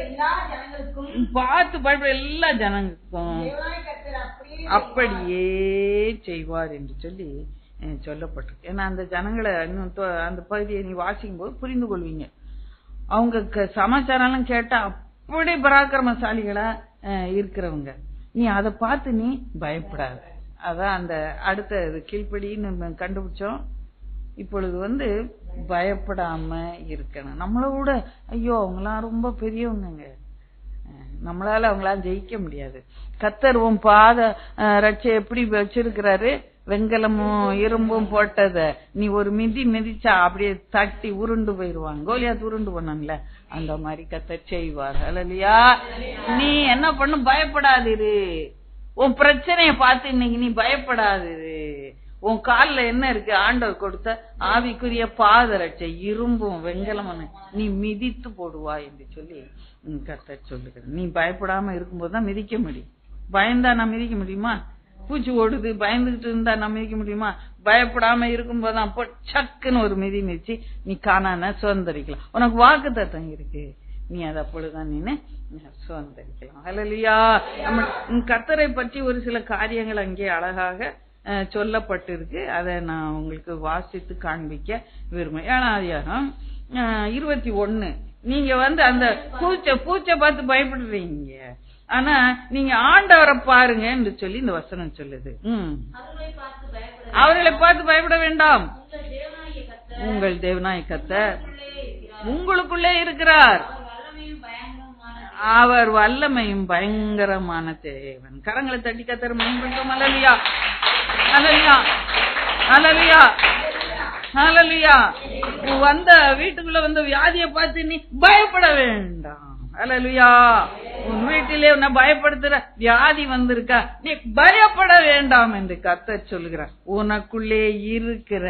எல்லா ஜனங்களுக்கும் அப்படியே செய்வார் என்று சொல்லி சொல்லப்பட்டிருக்கு. ஏன்னா அந்த ஜனங்களை இன்னும் அந்த பகுதியை நீ வாசிக்கும் போது புரிந்து கொள்வீங்க. அவங்க சமாச்சாரம் கேட்டா அப்படி பராக்கிரமசாலிகளா இருக்கிறவங்க. நீ அதை பார்த்து நீ பயப்படாத. அதான் அந்த அடுத்த கீழ்ப்படின்னு கண்டுபிடிச்சோம். இப்பொழுது பயப்படாம இருக்கணும். நம்மளோட ஐயோ அவங்களாம் ரொம்ப பெரியவங்க, நம்மளால அவங்களாம் ஜெயிக்க முடியாது. கர்த்தர் உன் பாத ரட்சை எப்படி வச்சிருக்கிறாரு, வெண்கலமும் இரும்பும் போட்டத நீ ஒரு மிதிச்சா அப்படியே தட்டி உருண்டு போயிருவாங்க. கோலியாத் உருண்டு போனான்ல, அந்த மாதிரி கர்த்தர் செய்வார். அல்லையா? நீ என்ன பண்ணு, பயப்படாதிரு. உன் பிரச்சனைய பார்த்து இன்னைக்கு நீ பயப்படாதிரு. உன் காலில் என்ன இருக்கு, ஆண்டவர் கொடுத்த ஆவிக்குரிய பாதரட்சை இரும்பும் வெண்கலமும் நீ மிதித்து போடுவா என்று சொல்லி கர்த்தர் சொல்லுகிறேன். நீ பயப்படாம இருக்கும்போதுதான் மிதிக்க முடியும். பயந்தா நான் மிதிக்க முடியுமா? பூச்சி ஓடுது பயந்துகிட்டு இருந்தா நான் மிதிக்க முடியுமா? பயப்படாம இருக்கும்போதுதான் சக்குன்னு ஒரு மிதிச்சு நீ காணான சுதந்திரிக்கலாம். உனக்கு வாக்கு தத்தம் இருக்கு, நீ அது அப்பொழுதுதான் நீ சுதந்திரிக்கலாம். அல்லேலூயா. கர்த்தரை பற்றி ஒரு சில காரியங்கள் அங்கே அழகாக சொல்லப்பட்டிருக்கு. அதை நான் உங்களுக்கு வாசித்து காண்பிக்க விரும்புகிறேன். 7ஆம் அதிகாரம் 21. நீங்க அந்த பூச்சை பார்த்து பயப்படுறீங்க. ஆனா நீங்க ஆண்டவரை பாருங்க என்று சொல்லி இந்த வசனம் சொல்லுது. அவர்களை பார்த்து பயப்பட வேண்டாம், உங்கள் தேவனாய கர்த்தர் உங்களுக்குள்ளே இருக்கிறார், அவர் வல்லமையும் பயங்கரமான தேவன். கரங்களை தட்டி கர்த்தரை மகிமைப்படுத்துவோம். அல்லேலூயா, அல்லேலூயா, அல்லேலூயா, அல்லேலூயா. வந்த வீட்டுக்குள்ள வந்து வியாதியை பார்த்து நீ பயப்பட வேண்டாம். அல்லேலூயா. உன் வீட்டிலே உன்னை பயப்படுத்துற வியாதி வந்திருக்கா, நீ பயப்பட வேண்டாம் என்று கர்த்தர் சொல்லுகிறார். உனக்குள்ளே இருக்கிற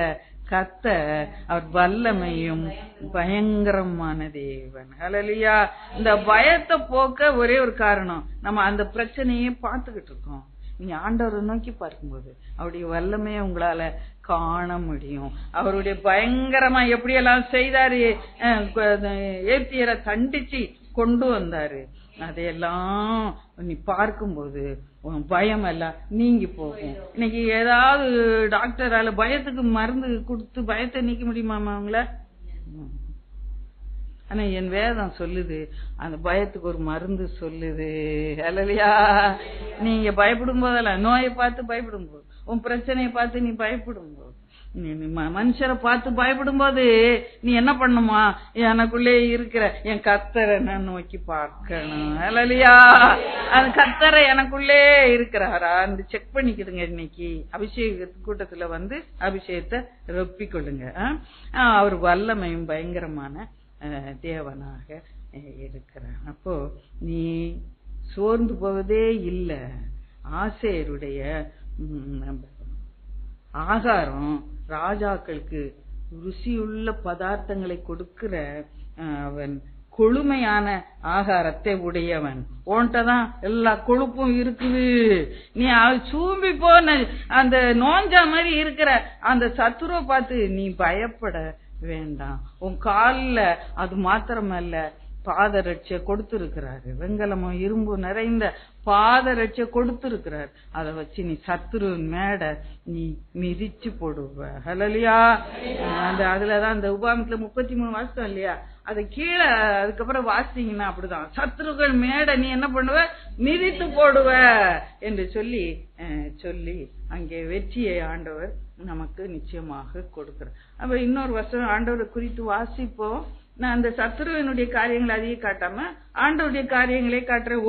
கர்த்தர் அவர் வல்லமையும் பயங்கரமான தேவன். அல்லேலூயா. இந்த பயத்தை போக்க ஒரே ஒரு காரணம், நம்ம அந்த பிரச்சனையே பார்த்துக்கிட்டு இருக்கோம். நீங்க ஆண்டவரை நோக்கி பார்க்கும்போது அவருடைய வல்லமையை உங்களால காண முடியும். அவருடைய பயங்கரமா எப்படியெல்லாம் செய்தாரு, ஏத்தியரை தண்டிச்சு கொண்டு வந்தாரு, அதையெல்லாம் நீ பார்க்கும்போது பயம் எல்லாம் நீங்கி போகும். இன்னைக்கு ஏதாவது டாக்டரால பயத்துக்கு மருந்து கொடுத்து பயத்தை நீக்க முடியுமா அவங்கள? ஆனா என் வேதம் சொல்லுது, அந்த பயத்துக்கு ஒரு மருந்து சொல்லுது. அல்லேலூயா. நீங்க பயப்படும் போதெல்லாம், நோயை பார்த்து பயப்படும் போது, உன் பிரச்சனையை பார்த்து நீ பயப்படும் போது, மனுஷரை பார்த்து பயப்படும் போது நீ என்ன பண்ணுமா, எனக்குள்ளே இருக்கிற என் கர்த்தரை நான் நோக்கி பார்க்கணும். அல்லேலூயா. அந்த கர்த்தரை எனக்குள்ளே இருக்கிறாரா அந்த செக் பண்ணிக்கிடுங்க. இன்னைக்கு அபிஷேக கூட்டத்துல வந்து அபிஷேகத்தை ரொப்பிக்கொள்ளுங்க. அவர் வல்லமையும் பயங்கரமான தேவனாக இருக்கிறார். அப்போ நீ சோர்ந்து போவதே இல்லை. ஆசேருடைய ஆகாரம் ராஜாக்களுக்கு ருசியுள்ள பதார்த்தங்களை கொடுக்கிற அவன் கொழுமையான ஆகாரத்தை உடையவன். உன்கிட்டதான் எல்லா கொழுப்பும் இருக்குது. நீ சூம்பி போன அந்த நோஞ்சா மாதிரி இருக்கிற அந்த சத்துருவை பார்த்து நீ பயப்பட வேண்டாம். உன் காலில் அது மாத்திரமல்ல, பாதரட்சை கொடுத்திருக்கிறாரு. வெங்கலமும் இரும்பு நிறைந்த பாதரட்சை கொடுத்திருக்கிறார். அதை வச்சு நீ சத்துரு மேட நீ மிதிச்சு போடுவ. அல்லேலூயா. அதுலதான் அந்த உபாகமத்துல 33 வாசம் இல்லையா, அது கீழே அதுக்கப்புறம் வாசிங்கன்னா அப்படிதான், சத்துருக்கள் மேட நீ என்ன பண்ணுவ, மிதித்து போடுவ என்று சொல்லி அங்கே வெற்றியை ஆண்டவர் நமக்கு நிச்சயமாக கொடுக்கிறார். அப்ப இன்னொரு வருஷம் ஆண்டவரை குறித்து வாசிப்போம். நான் அந்த சத்துருவினுடைய காரியங்களை அதிகம் காட்டாம ஆண்டவருடைய காரியங்களே காட்டுறேன்.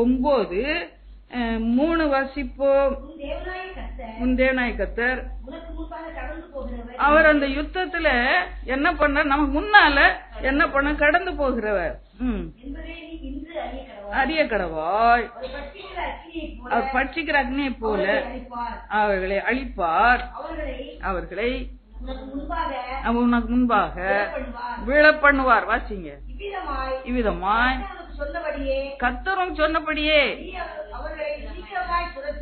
9:3 வாசிப்போம். உன் தேவனாய கர்த்தர் அவர் அந்த யுத்தத்துல என்ன பண்ண, நமக்கு முன்னால என்ன பண்ண, கடந்து போகிறவர் அறிய கடவாய். அவர் பட்சிக்கிற அக்னியை போல அவர்களை அழிப்பார், அவர்களை உனக்கு முன்பாக விழ பண்ணுவார். வாசிங்க. இவ்விதமாய் கர்த்தரும் சொன்னபடியே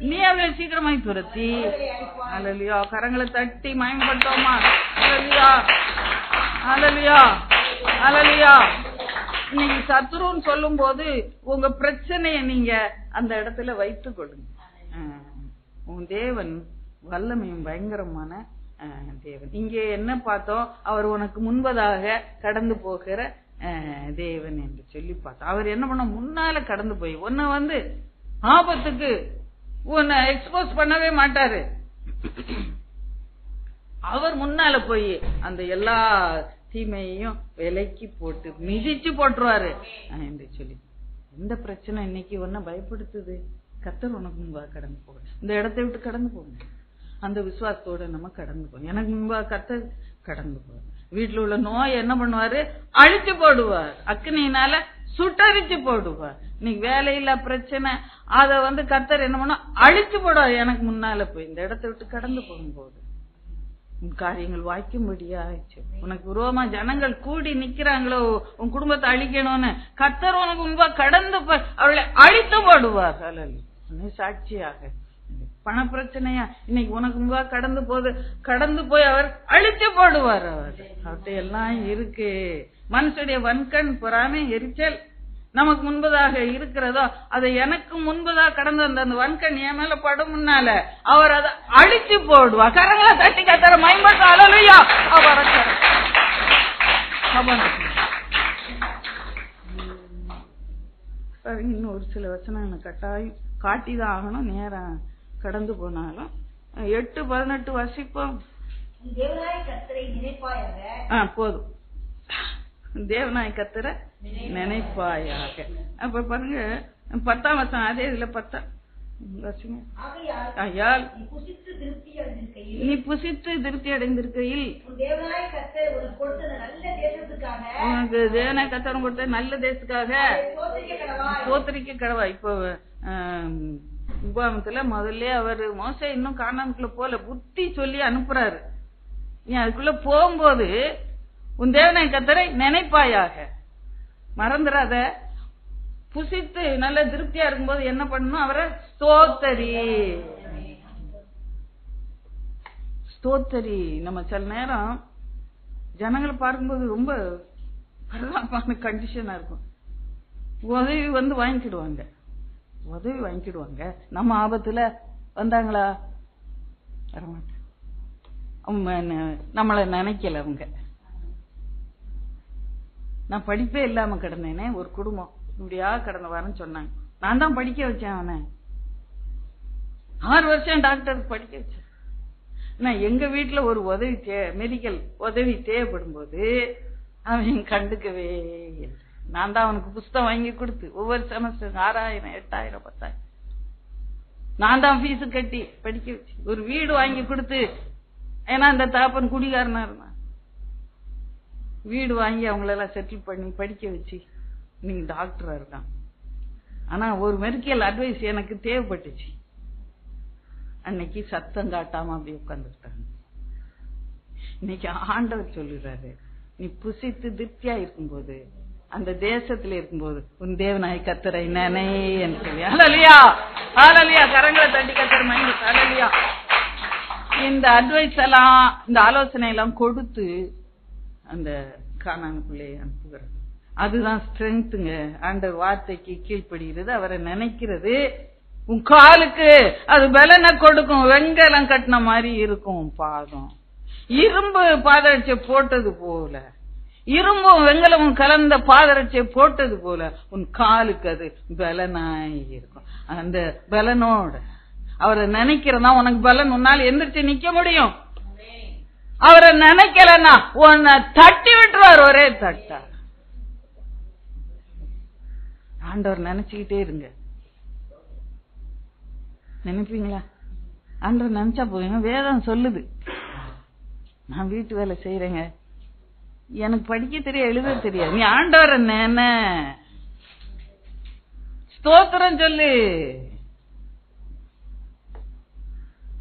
நீ அவளை சீக்கிரமாய் துரத்தி. அல்லேலூயா. கரங்களை தட்டி மயம்பட்டோமா. அல்லேலூயா, அல்லேலூயா, அல்லேலூயா. நீங்க சத்துருன்னு சொல்லும் போது உங்க பிரச்சனைய நீங்க அந்த இடத்துல வைத்துக் கொள்ளுங்க. உன் தேவன் வல்லமையும் பயங்கரமான தேவன். இங்கே என்ன பார்த்தோம், அவர் உனக்கு முன்பதாக கடந்து போகிற தேவன் என்று சொல்லி பார்த்தோம். அவர் என்ன பண்ண, முன்னால கடந்து போய் உன்னை வந்து ஆபத்துக்கு உன்னை எக்ஸ்போஸ் பண்ணவே மாட்டாரு. அவர் முன்னால போய் அந்த எல்லா தீமையையும் விலைக்கு போட்டு மிதிச்சு போட்டுருவாரு என்று சொல்லி. எந்த பிரச்சனை இன்னைக்கு ஒன்ன பயப்படுத்துது, கர்த்தர் உனக்கு முன்பாக கடந்து போக, இந்த இடத்தை விட்டு கடந்து போங்க. அந்த விசுவாசத்தோட நம்ம கடந்து போவோம். எனக்கு முன்பாக கர்த்தர் கடந்து போவார். வீட்டுல உள்ள நோய் என்ன பண்ணுவாரு, அழிச்சு போடுவார், அக்னியினால சுட்டரிச்சு போடுவார். இன்னைக்கு வேலையில்லா பிரச்சனை, அத வந்து கர்த்தர் என்ன பண்ண, அழிச்சு போடுவார். எனக்கு முன்னால போய் இந்த இடத்தை விட்டு கடந்து போகும்போது காரியங்கள் வாய்க்கும்படியா. உனக்கு விரோதமா ஜனங்கள் கூடி நிக்கிறாங்களோ, உன் குடும்பத்தை அழிக்கணும்னு, கர்த்தர் உனக்கு முன்பா கடந்து போய் அவர்களை அழித்து போடுவார். சாட்சியாக பண பிரச்சனையா இன்னைக்கு உனக்கு முன்பா கடந்து போய் அவர் அழித்து போடுவார். அவர்கிட்ட எல்லாம் இருக்கு. மனுஷனுடைய வன்கண் பொறாமை எரிச்சல் நமக்கு முன்பதாக இருக்கிறதோ, அதை எனக்கு முன்பதாக கடந்து வந்த அந்த வன்கண் என் மேல படும் முன்னால அவர் அதை அழிச்சு போடுவார். கரங்களை தட்டி கத்தர மயம்பட்டு அழலையா அவர் இன்னும் ஒரு சில வசனம் கட்டாயம் காட்டிதான் ஆகணும், நேரம் கடந்து போனாலும். 8-18 வசிப்போம். போதும். தேவனாய கர்த்தரை நினைப்பாயாக. அப்ப பாருங்க 10ஆம் வசனம், அதே இதுல 10 ஆகையால் நீ புசித்து திருப்தி அடைந்திருக்கையில் உனக்கு தேவனாய கர்த்தர் கொடுத்த நல்ல தேசத்துக்காக சோத்தரிக்க கடவா. இப்போ உபாகமத்துல முதல்ல அவர் மோசே இன்னும் கானானுக்குள்ள போல புத்தி சொல்லி அனுப்புறாரு. நீ அதுக்குள்ள போகும்போது உன் தேவனாய கர்த்தரை நினைப்பாயாக, மறந்துடாத. புசித்து நல்ல திருப்தியா இருக்கும்போது என்ன பண்ணணும்? அவரை ஸ்தோத்தரி. நம்ம சில நேரம் ஜனங்களை பார்க்கும்போது ரொம்ப பரவாயில்ல கண்டிஷனா இருக்கும். உதவி வாங்கிக்கிடுவாங்க, நம்ம ஆபத்துல வந்தாங்களா? வரமாட்டேன். நம்மளை நினைக்கல அவங்க. நான் படிப்பே இல்லாம கிடந்தேனே, ஒரு குடும்பம் இப்படியா கடந்த வாரம் சொன்னாங்க. நான் தான் படிக்க வச்சேன் அவனை, 6 வருஷம் டாக்டருக்கு படிக்க வச்சேன். எங்க வீட்டுல ஒரு உதவி மெடிக்கல் உதவி தேவைப்படும் போது அவன் கண்டுக்கவே இல்லை. நான் தான் அவனுக்கு புஸ்தகம் வாங்கி கொடுத்து ஒவ்வொரு செமஸ்டர் 6000, 8000, 10,000 நான் தான் ஃபீஸ் கட்டி படிக்க வச்சு, ஒரு வீடு வாங்கி கொடுத்து. ஏன்னா அந்த தாப்பன் குடிகாரனா இருந்தான். வீடு வாங்கி அவங்களெல்லாம் செட்டில் பண்ணி படிக்க வச்சு நீங்க டாக்டரா இருக்கான். ஆனா ஒரு மெடிக்கல் அட்வைஸ் எனக்கு தேவைப்பட்டுச்சு. அன்னைக்கு சத்தம் காட்டாம அப்படி உட்கார்ந்துட்டாங்க. இன்னைக்கு ஆண்டவர் சொல்லுறாரு, நீ புசித்து திருப்தியா இருக்கும்போது, அந்த தேசத்துல இருக்கும்போது உன் தேவனாய கர்த்தரை நினை என்று சொல்லி. ஹல்லேலூயா, ஹல்லேலூயா. கரங்களை தட்டி கர்த்தர் மகிமை. ஹல்லேலூயா. இந்த அட்வைஸ் எல்லாம், இந்த ஆலோசனை எல்லாம் கொடுத்து அந்த கானானுக்குள்ளே அனுப்புகிறது. அதுதான் ஸ்ட்ரென்த்துங்க. ஆண்டவர் வார்த்தைக்கு கீழ்ப்படுகிறது, அவரை நினைக்கிறது. உன் காலுக்கு அது பலனை கொடுக்கும். வெங்கலம் கட்டின மாதிரி இருக்கும் பாதம். இரும்பு பாதரட்சை போட்டது போல, இரும்பும் வெங்கலமும் கலந்த பாதரட்சை போட்டது போல உன் காலுக்கு அது பலனாய் இருக்கும். அந்த பலனோட அவரை நினைக்கிறதா உனக்கு பலன். உன்னால எந்திரிச்சு நிக்க முடியும். அவரை நினைக்கலன்னா உன்னை தட்டி விட்டுருவார், ஒரே தட்டா. ஆண்டவர் நினைச்சுக்கிட்டே இருங்க. நினைப்பீங்களா? ஆண்டவர் நினைச்சா போவீங்க. வேதம் சொல்லுது, நான் வீட்டு வேலை செய்யறேங்க, எனக்கு படிக்க தெரியாது, எழுத தெரியாது, நீ ஆண்டவரை நினை, ஸ்தோத்திரம் சொல்லு.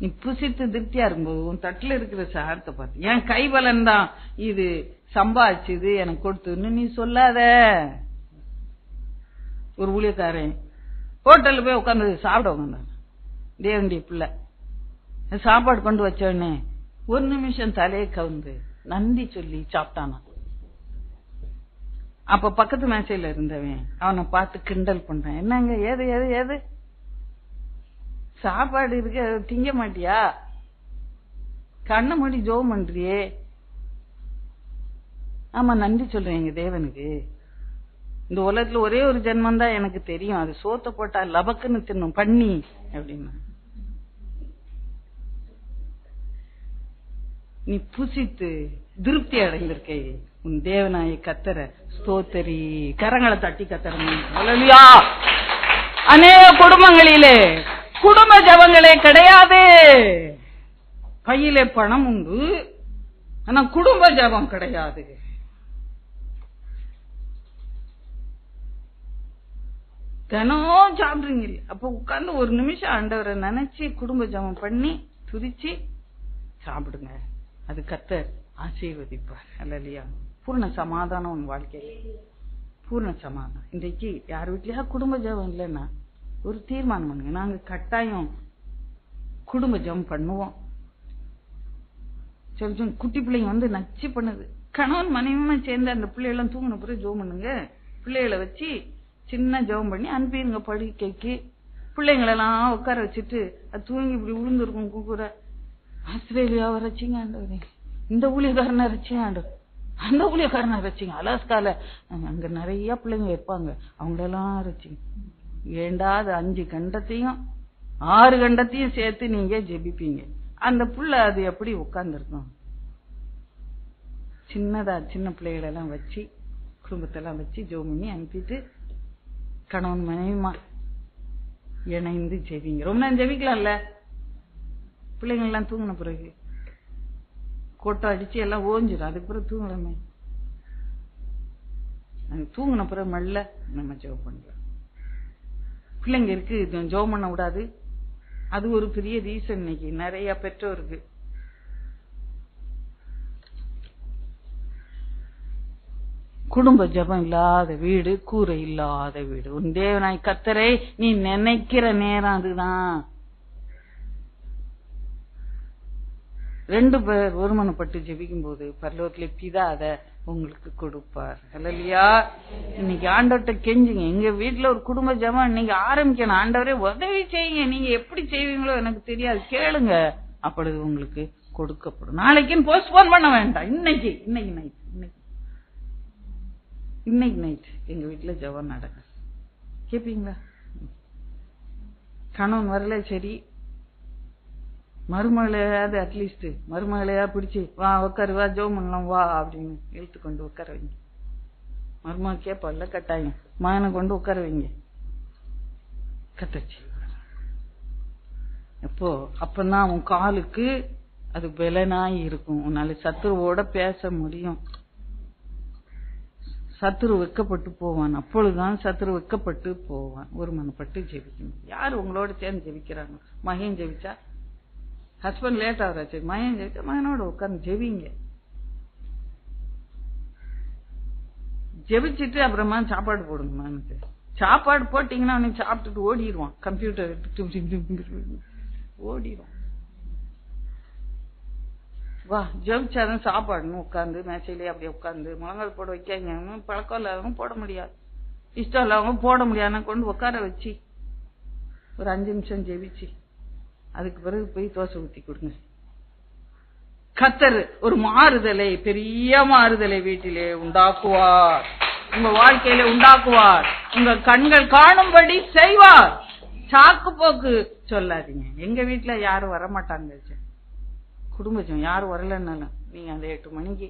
நீ புசித்து திருப்தியா இருக்கும்போது உன் தட்டுல இருக்கிற சாரத்தை பார்த்து, என் கைபலன் தான் இது சம்பாதிச்சுது எனக்கு கொடுத்துன்னு நீ சொல்லாத. ஒரு ஊழியக்காரன் ஹோட்டல்ல போய் உட்காந்து சாப்பிட உட்காந்தான். தேவனுடைய பிள்ளை சாப்பாடு கொண்டு வச்சோடனே 1 நிமிஷம் தலையை கவுந்து நன்றி சொல்லி சாப்பிட்டானா. அப்ப பக்கத்து மேசையில இருந்தவன் அவனை பார்த்து கிண்டல் பண்றான். என்னங்க, ஏது ஏது ஏது சாப்பாடு இருக்க திங்க மாட்டியா? கண்ணை மூடி ஜோம் பண்றியே. ஆமா, நன்றி சொல்றேங்க தேவனுக்கு. இந்த உலகத்துல ஒரே ஒரு ஜென்மம் தான் எனக்கு தெரியும், அது சோத்த போட்டா லபக்குன்னு தின்னும் பண்ணி அப்படின்னா. நீ புசித்து திருப்தி அடைந்திருக்கே உன் தேவனாய கர்த்தரை ஸ்தோத்திரி. கரங்களை தட்டி கர்த்தரை. ஹல்லேலூயா. அநேக குடும்பங்களிலே குடும்ப ஜெபங்களே கிடையாது. கையிலே பணம் உண்டு, ஆனா குடும்ப ஜெபம் கிடையாது. தினம் சாப்பிடுறீங்க, அப்ப உட்கார்ந்து 1 நிமிஷம் ஆண்டவரை நினைச்சு குடும்ப ஜெபம் பண்ணி துதிச்சு சாப்பிடுங்க. அது கர்த்தர் ஆசீர்வதிப்பார். ஹல்லேலூயா. பூர்ண சமாதானம் உன் வாழ்க்கையில, பூர்ண சமாதானம். இன்றைக்கு யார் வீட்லயா குடும்ப ஜெபம் இல்லைன்னா ஒரு தீர்மானம் பண்ணுங்க, நாங்க கட்டாயம் குடும்ப ஜெபம் பண்ணுவோம். சொல்லி குட்டி பிள்ளைங்க நச்சு பண்ணுது. கணவன் மனைவியுமா சேர்ந்து அந்த பிள்ளைகள் தூங்கின பிறகு ஜெபம் பண்ணுங்க. பிள்ளைகளை வச்சு சின்ன ஜெபம் பண்ணி அனுப்பிடுங்க படுக்கைக்கு. பிள்ளைங்களெல்லாம் உட்கார வச்சுட்டு அது தூங்கி இப்படி விழுந்துருக்கும். கூட ஆஸ்திரேலியாவை ரச்சிங்க ஆண்டவரே, இந்த ஊழியக்காரனை ரச்சிங்க ஆண்டவர், அந்த ஊழியக்காரனை வச்சிங்க. அலாஸ்கால அங்க நிறைய பிள்ளைங்க இருப்பாங்க, அவங்களெல்லாம் வச்சிங்க. ஏண்டா அது 5 கண்டத்தையும் 6 கண்டத்தையும் சேர்த்து நீங்க ஜெபிப்பீங்க. அந்த புள்ள அது எப்படி உட்கார்ந்துருக்கும்? சின்னதா சின்ன பிள்ளைகளெல்லாம் வச்சு குடும்பத்தெல்லாம் வச்சு ஜெபம் பண்ணி அனுப்பிட்டு கணவன் மனைவிமா இணைந்து ஜெபிங்க. ரொம்ப நேரம் ஜெபிக்கலாம்ல. பிள்ளைங்க எல்லாம் தூங்கின பிறகு கோட்டை அடிச்சு எல்லாம் ஓஞ்சிடும். அதுக்கு பிறகு தூங்கலாமே. தூங்கின பிறகு மெல்ல நம்ம ஜெபம் பண்ணலாம். பிள்ளைங்க இருக்கு ஜெபம் பண்ண விடாது. அது ஒரு பெரிய ரீசன் இன்னைக்கு நிறைய பெற்றோருக்கு. குடும்ப ஜெபம் இல்லாத வீடு கூரை இல்லாத வீடு. உன் தேவனாய் கர்த்தரை நீ நினைக்கிற நேரம் அதுதான். 2 பேர் ஒருமனப்பட்டு ஜெபிக்கும் போது பரலோகத்திலே பிதா அத உங்களுக்கு கொடுப்பார். அல்லேலூயா. இன்னைக்கு ஆண்டவர்கிட்ட கெஞ்சுங்க. எங்க வீட்டுல ஒரு குடும்ப ஜெபம் இன்னைக்கு ஆரம்பிக்கணும். ஆண்டவரே உதவி செய்யுங்க. நீங்க எப்படி செய்வீங்களோ எனக்கு தெரியாது, கேளுங்க, அப்பொழுது உங்களுக்கு கொடுக்கப்படும். நாளைக்குன்னு போஸ்ட்போன் பண்ண வேண்டாம். இன்னைக்கு நைட் எங்க வீட்டுல ஜெபம் நடக்க கேப்பீங்களா? கணவன் வரல, சரி, மருமகளையாவது அட்லீஸ்ட் மருமகளையா பிடிச்சி வா உட்காரு, வா ஜெபம் பண்ணலாம் வா அப்படின்னு இழுத்து கொண்டு உட்கார வைங்க. மருமக கேப்பல்ல கட்டாயம், மகனை கொண்டு உட்கார வைங்க. கத்தச்சி அப்பதான் உன் காலுக்கு அது பலனாய் இருக்கும். உன்னால சத்துருவோட பேச முடியும். சத்துரு வெக்கப்பட்டு போவான். அப்பொழுதுதான் சத்துரு வெக்கப்பட்டு போவான். ஒரு மனப்பட்டு ஜெபிக்கணும். யாரு உங்களோட சேர்ந்து ஜெபிக்கிறாங்க? மகன் ஜெபிச்சா ஹஸ்பண்ட் லேட் ஆகுறாச்சு, மகன் ஜெபிச்சா மகனோட உட்கார்ந்து ஜெபிங்க. ஜெபிச்சுட்டு அப்புறமா சாப்பாடு போடுங்க. மகனுக்கு சாப்பாடு போட்டீங்கன்னா அவனுக்கு சாப்பிட்டுட்டு ஓடிடுவான். கம்ப்யூட்டர் ஓடிடும். வா ஜெபிச்சாதான் சாப்பாடுன்னு உட்காந்து மேசையிலே அப்படியே உட்காந்து முழங்கால் போட வைக்காங்க. பழக்கம் இல்லாதவங்க போட முடியாது, இஷ்டம் இல்லாதவங்க போட முடியாது. கொண்டு உட்கார வச்சு ஒரு 5 நிமிஷம் ஜெபிச்சு அதுக்கு பிறகு போய் தோசை ஊத்தி கொடுங்க. கர்த்தர் ஒரு மாறுதலை, பெரிய மாறுதலை வீட்டிலே உண்டாக்குவார், உங்க வாழ்க்கையில உண்டாக்குவார். உங்க கண்கள் காணும்படி செய்வார். சாக்கு போக்கு சொல்லாதீங்க. எங்க வீட்டுல யாரும் வரமாட்டாங்க. குடும்பம் யாரும் வரலன்னாலும் நீங்க அந்த 8 மணிக்கு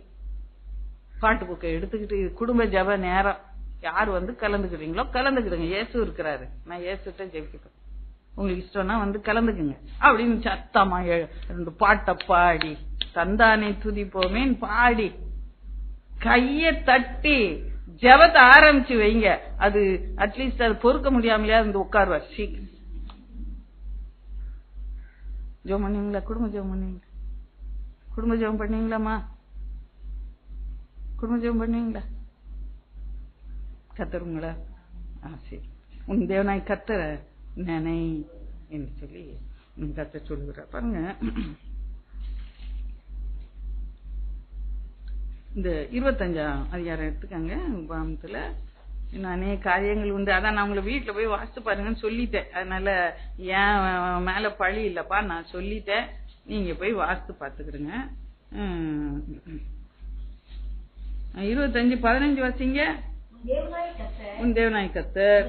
பாட்டு புக்கை எடுத்துக்கிட்டு குடும்ப ஜெப நேரம் யார் வந்து கலந்துக்கிறீங்களோ கலந்துக்கிடுங்க. இயேசு இருக்கிறாரு, நான் இயேசுட்ட ஜெபிக்கிறேன், உங்களுக்கு இஷ்டம்னா வந்து கலந்துக்குங்க அப்படின்னு சத்தமா 2 பாட்டை பாடி தந்தானே துதிப்போமே பாடி கைய தட்டி ஜெபத்தை ஆரம்பிச்சு வைங்க. அது அட்லீஸ்ட் அது பொறுக்க முடியாமலையா இருந்து உட்காருவார். சீக்கிரம் ஜெபம் பண்ணீங்களா? குடும்ப ஜெபம் பண்ணீங்களா? குடும்ப ஜெபம் பண்ணீங்களாமா? குடும்ப ஜெபம் பண்ணீங்களா? கர்த்தருங்களா? சரி. உன் தேவனாய் கர்த்தரை நினை என்று சொல்லி கர்த்தர் சொல்லுகிறார். பாருங்க, இந்த 25ஆம் அதிகாரம் எடுத்துக்கங்க. உபாகமத்துல இன்னும் அநேக காரியங்கள் உண்டு. அதான் நான் உங்களை வீட்டுல போய் வாசித்து பாருங்கன்னு சொல்லிட்டேன். அதனால ஏன் மேல பழி இல்லப்பா, நான் சொல்லிட்டேன், நீங்க போய் வாசித்து பாத்துக்கிடுங்க. 25:15 வாசிங்க. உன் தேவனாய் கர்த்தர்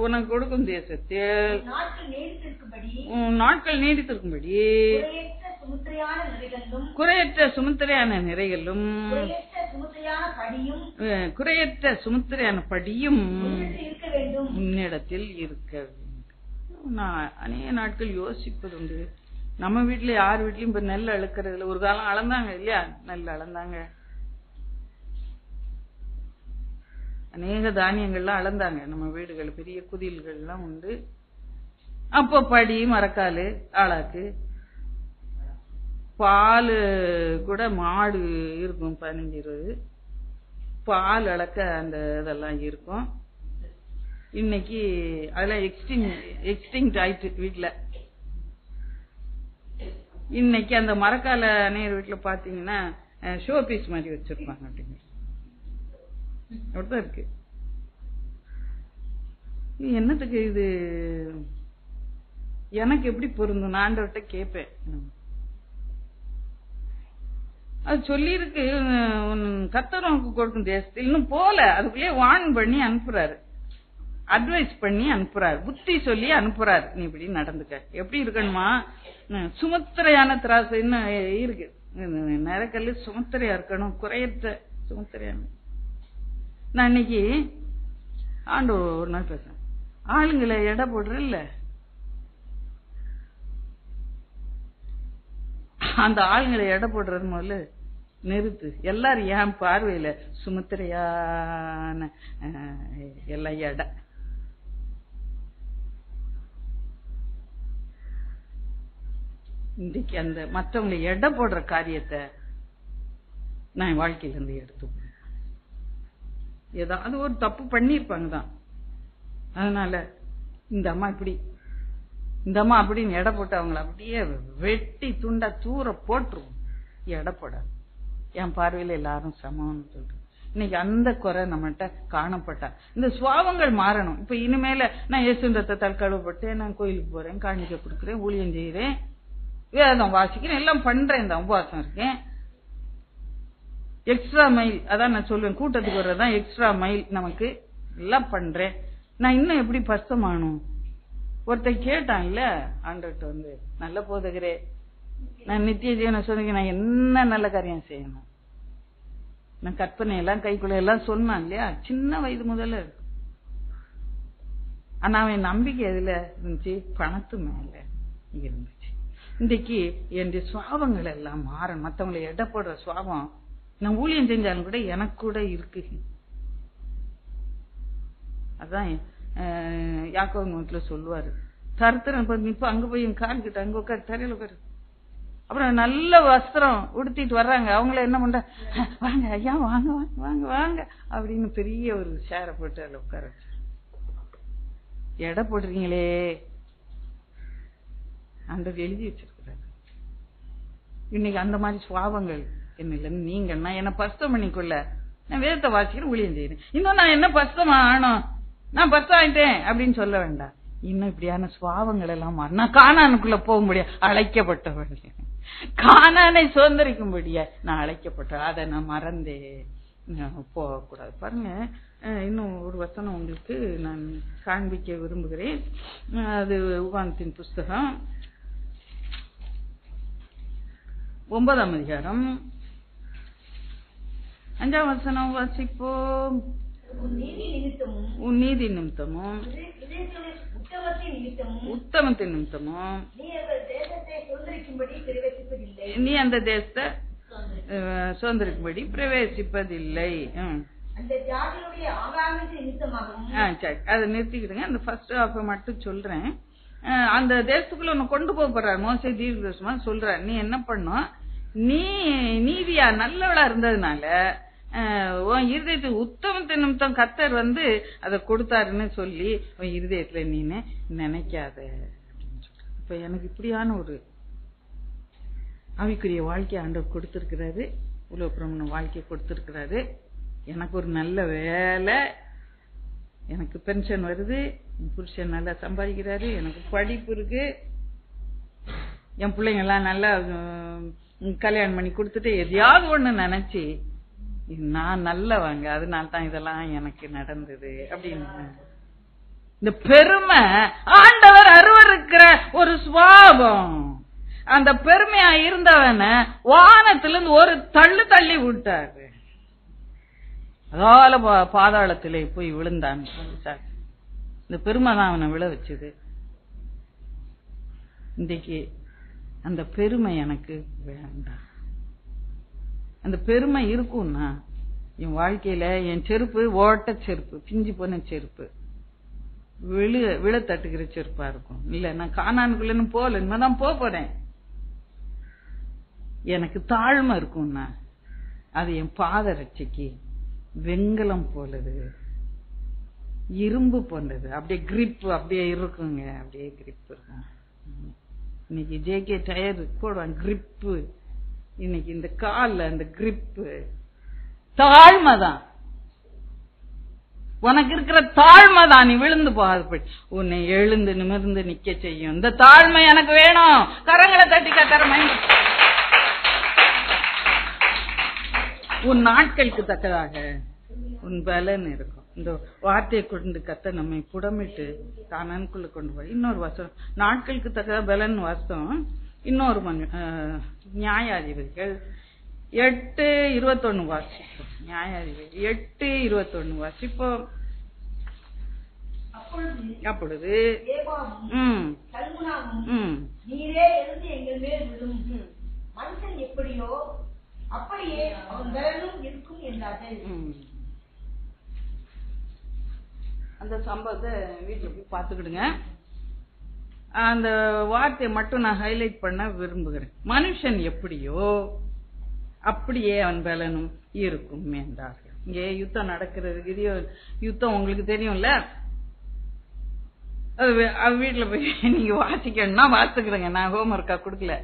உனக்கு கொடுக்கும் தேசத்தில் உன் நாட்கள் நீடித்திருக்கும்படி குறையற்ற சுமுத்திரையான நிறைகளும் குறையற்ற சுமுத்திரையான படியும் உன்னிடத்தில் இருக்க வேண்டும். நான் அநேக நாட்கள் யோசிப்பது உண்டு. நம்ம வீட்டுல யார் வீட்லயும் இப்ப நெல் அழுக்கிறதுல ஒரு காலம் அளந்தாங்க இல்லையா? நெல் அளந்தாங்க, அநேக தானியங்கள்லாம் அளந்தாங்க. நம்ம வீடுகள் பெரிய குதில்கள் எல்லாம் உண்டு. அப்போ படி, மரக்காலு, ஆளாக்கு, பால் கூட மாடு இருக்கும் 15-20 பால் அளக்க அந்த இதெல்லாம் இருக்கும். இன்னைக்கு அதெல்லாம் எக்ஸ்டிங்க்ட் ஆயிட்டு வீட்டுல. இன்னைக்கு அந்த மரக்கால நேர் வீட்டுல பாத்தீங்கன்னா ஷோ பீஸ் மாதிரி வச்சிருப்பாங்க. அப்படின்னு அப்படிதான் இருக்கு. என்னத்துக்கு இது எனக்கு எப்படி பொருந்தும்? நான் ஆண்டவர்கிட்ட கேட்பேன். அது சொல்லி இருக்கு, கர்த்தர் உனக்கு கொடுக்கும் தேசத்தில் இன்னும் போல. அதுக்குள்ளே வான் பண்ணி அனுப்புறாரு, அட்வைஸ் பண்ணி அனுப்புறாரு, புத்தி சொல்லி அனுப்புறாரு. நீ இப்படி நடந்துக்க. எப்படி இருக்கணுமா? சுமத்திரையான திராசு இன்னும் இருக்கு, நரக்கல்லு சுமத்திரையா இருக்கணும், குறையற்ற சுமத்திரையான. நான் இன்னைக்கு ஆண்டு ஒரு நாள் பேசுறேன், ஆளுங்களை எடை போடுறேன் இல்ல, அந்த ஆளுங்களை எடை போடுறது முதல்ல நிறுத்து. எல்லாரும் என் பார்வையில சுமத்திரையான எல்லா எடை. இன்றைக்கு அந்த மற்றவங்களை எடை போடுற காரியத்தை நான் என் வாழ்க்கையில இருந்து எடுத்து, ஏதாவது ஒரு தப்பு பண்ணிருப்பாங்க தான், அதனால இந்த அம்மா இப்படி, இந்த அம்மா அப்படின்னு எடை போட்டு அவங்கள அப்படியே வெட்டி துண்டா தூர போட்டுருவோம். எடை போட என் பார்வையில எல்லாரும் சமம்னு சொல்றோம். இன்னைக்கு அந்த குறை நம்மகிட்ட காணப்பட்டா இந்த சுவாபங்கள் மாறணும். இப்ப இனிமேல நான் இயேசுன்றத்தால் கழுவப்பட்டேன், நான் கோயிலுக்கு போறேன், காணிக்கை கொடுக்குறேன், ஊழியம் செய்யறேன், வேதம் வாசிக்கிறேன், எல்லாம் பண்றேன், இந்த உபவாசம் இருக்கேன். எக்ஸ்ட்ரா மைல், அதான் நான் சொல்லுவேன், கூட்டத்துக்கு வர்றதுதான் எக்ஸ்ட்ரா மைல். நமக்கு எல்லாம் பண்றேன், நான் இன்னும் எப்படி பரிசுத்தமானும்? ஒருத்தர் கேட்டான் இல்ல ஆண்டவர்கிட்ட வந்து, நல்ல போதகரே, நான் நித்திய ஜீவனை சொன்ன நான் என்ன நல்ல காரியம் செய்யணும்? நான் கற்பனை எல்லாம் கைக்குள்ள எல்லாம் சொன்னான் இல்லையா, சின்ன வயது முதல்ல இருக்கு. ஆனா அவன் நம்பிக்கை எதுல இருந்துச்சு? பணத்து மேல இருந்துச்சு. இன்றைக்கு என் சுவாபங்கள் எல்லாம் மாறணும். மற்றவங்களை எடை போடுற சுவாபம் நான் ஊழியம் செஞ்சாலும் கூட எனக்கு கூட இருக்கு. அதான் யாக்கோபு நோட்டுல சொல்லுவாரு, தருத்திரன் இப்ப அங்க போய் என் கால் கிட்ட அங்க உட்காரு, தரையில உட்காரு. அப்புறம் நல்ல வஸ்திரம் உடுத்திட்டு வர்றாங்க, அவங்கள என்ன பண்ற, வாங்க ஐயா வாங்க வாங்க வாங்க வாங்க அப்படின்னு பெரிய ஒரு சேரை போட்டு அதுல உட்கார வச்சு, எடை போடுறீங்களே ஆண்டவர் எழுதி வச்சிருக்கிறாரு. இன்னைக்கு அந்த மாதிரி சுவாபங்கள் என்ன இல்லைன்னு நீங்க என்ன பரிசுத்தம் பண்ணிக்கொள்ள, நான் வேதத்தை வாசிக்கிறேன், ஊழியம் செய்யறேன், இன்னும் நான் என்ன பரிசுத்தமா ஆனோம், நான் பரிசுத்தம் ஆயிட்டேன் அப்படின்னு சொல்ல வேண்டாம். இன்னும் இப்படியான சுவாபங்கள் எல்லாம் மாறும். நான் கானானுக்குள்ள போக முடியாது, அழைக்கப்பட்டவன், கானானை சுதந்திரிக்கும்படியா நான் அழைக்கப்பட்டேன், அதை நான் மறந்தே போகக்கூடாது. பாருங்க, இன்னும் ஒரு வசனம் உங்களுக்கு நான் காண்பிக்க விரும்புகிறேன். அது உபாகமத்தின் புஸ்தகம் 9ஆம் அதிகாரம் 5ஆம் வசனம் வாசிப்போம். உன் நீதி நிமித்தமும் உத்தமத்தின் நிமித்தமும் நீ அந்த தேசத்தை சுதந்திரிக்கும்படி பிரவேசிப்பதில்லை. அதை நிறுத்திக்கிடுங்க. அந்த ஃபர்ஸ்ட் ஹாஃப் மட்டும் சொல்றேன். அந்த தேசத்துக்குள்ள ஒன்னு கொண்டு போறாரு மோசே, தீர்க்கதரிசனமா சொல்றாரு, நீ என்ன பண்ணும், நீ நீதியா நல்லவளா இருந்ததுனால உன் இருதயத்துக்கு உத்தமத்தின் நிமித்தம் கர்த்தர் வந்து அதை கொடுத்தாருன்னு சொல்லி உன் இருதயத்துல நீன்னு நினைக்காத அப்படின்னு சொல்ற. இப்ப எனக்கு இப்படியான ஒரு ஆவிக்குரிய வாழ்க்கை ஆண்டவர் கொடுத்திருக்கிறாரு, உலகப்புறமான வாழ்க்கை கொடுத்திருக்கிறாரு. எனக்கு ஒரு நல்ல வேலை, எனக்கு பென்ஷன் வருது, என் புருஷன் நல்லா சம்பாதிக்கிறாரு, எனக்கு படிப்பு இருக்கு, என் பிள்ளைங்க எல்லாம் நல்லா கல்யாணம் பண்ணி கொடுத்துட்டு எதையாவது ஒண்ணு நினைச்சு நான் நல்லவங்க, அதனால தான் இதெல்லாம் எனக்கு நடந்தது அப்படின்னு இந்த பெருமை ஆண்டவர் அருவருக்கிற ஒரு சுபாவம். அந்த பெருமையா இருந்தவன வானத்திலிருந்து ஒரு தள்ளு தள்ளி விட்டாரு, அதால பாதாளத்திலே போய் விழுந்தான். இந்த பெருமை தான் அவனை விழ வச்சது. இன்றைக்கு அந்த பெருமை எனக்கு வேண்டாம். அந்த பெருமை இருக்கும்னா என் வாழ்க்கையில என் செருப்பு ஓட்ட செருப்பு, பிஞ்சு போன செருப்பு, விழ தட்டுக்கிற செருப்பா இருக்கும். இல்ல நான் கானானுக்குள்ளன்னு போல, இனிமேதான் போறேன். எனக்கு தாழ்மை இருக்கும்னா அது என் பாத ரட்சைக்கு வெங்கலம் போலது, இரும்பு போன்றது, அப்படியே கிரிப் அப்படியே இருக்குங்க, அப்படியே கிரிப் இருக்கும். இன்னைக்கு ஜேகே டயர் போடுவாங்க கிரிப்பு, இன்னைக்கு இந்த கால்ல அந்த கிரிப்பு தாழ்மைதான். உனக்கு இருக்கிற தாழ்மைதான், நீ விழுந்து போகாது, உன்னை எழுந்து நிமிர்ந்து நிக்க செய்யும். இந்த தாழ்மை எனக்கு வேணும். கரங்களை தட்டி கத்தரமை உன் நாட்களுக்கு தக்கதாக உன் பலன் இருக்கும். இந்த வார்த்தையை கொண்டு கத்த நம்மை புடமிட்டு தானனுக்குள்ள கொண்டு போய் இன்னொரு வசனம், நாட்களுக்கு தக்கதாக பலன் வாசம். இன்னொரு நியாயாதிபதிகள் 8:21 வாசிப்போம். நியாயாதிபதி 8:21 வாசிப்போம். அப்பொழுது நீரே எழுந்து எங்கள் மேல் விடும், மனுஷன் எப்படியோ அப்படியே அவன் பலனும் இருக்கும் என்றார்கள். அந்த சம்பவத்தை வீட்டுல போய் பார்த்துக்கிடுங்க. அந்த வார்த்தையை மட்டும் நான் ஹைலைட் பண்ண விரும்புகிறேன். மனுஷன் எப்படியோ அப்படியே அவன் பலனும் இருக்கும் என்றார்கள். இங்கே யுத்தம் நடக்கிறது, யுத்தம் உங்களுக்கு தெரியும்ல. அது வீட்டுல போய் நீங்க வாசிக்கணும்னா வாசிக்கிறேங்க, நான் ஹோம் ஒர்க்கா கொடுக்கல.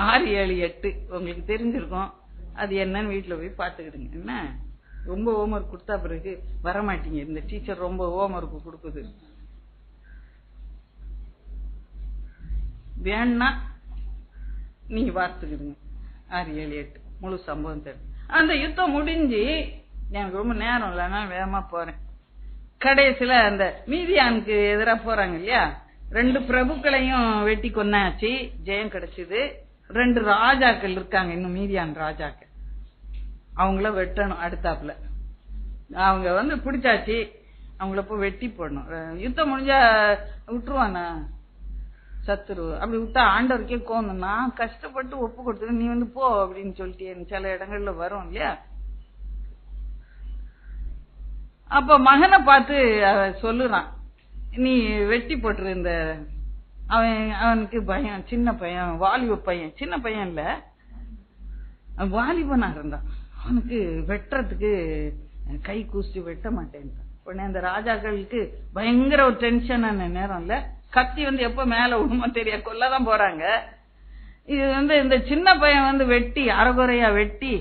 6, 7, 8 உங்களுக்கு தெரிஞ்சிருக்கும். அது என்னன்னு வீட்டுல போய் பாத்துக்கிடுங்க. என்ன ரொம்ப ஹோம் ஒர்க் கொடுத்தா பிறகு வரமாட்டீங்க. இந்த டீச்சர் ரொம்ப ஹோம் ஒர்க் கொடுக்குது. வேணா நீங்க பார்த்துக்கிடுங்க. 6, 7, 8 முழு சம்பவம் தெரியும். அந்த யுத்தம் முடிஞ்சு எனக்கு ரொம்ப நேரம் இல்லைன்னா வேகமா போறேன். கடைசியில அந்த மீதியானுக்கு எதிராக போறாங்க இல்லையா, 2 பிரபுக்களையும் வெட்டி கொன்னாச்சு, ஜெயம் கிடைச்சது. 2 ராஜாக்கள் இருக்காங்க, இன்னும் மீதியான் ராஜாக்கள், அவங்கள வெட்டணும். அடுத்தாப்புல அவங்க பிடிச்சாச்சு, அவங்கள போய் வெட்டி போடணும். யுத்தம் முடிஞ்சா விட்டுருவானா சத்துரு? அப்படி விட்டா ஆண்டவருக்கே கோணும், நான் கஷ்டப்பட்டு ஒப்பு கொடுத்து நீ போ அப்படின்னு சொல்லிட்டு சில இடங்கள்ல வரும் இல்லையா. அப்ப மகனை பார்த்து சொல்லுறான், நீ வெட்டி போட்டுரு. இந்த அவனுக்கு பயம், சின்ன பையன், வாலிப பையன், சின்ன பையன் இல்ல வாலிபனா இருந்தான். அவனுக்கு வெட்டுறதுக்கு கை கூசி வெட்ட மாட்டேன். உடனே அந்த ராஜாக்களுக்கு பயங்கர ஒரு டென்ஷனான நேரம் இல்ல, கத்தி எப்ப மேல விடுமோ தெரிய கொல்லதான் போறாங்க. இது இந்த சின்ன பையன் வெட்டி அரைகுறையா வெட்டி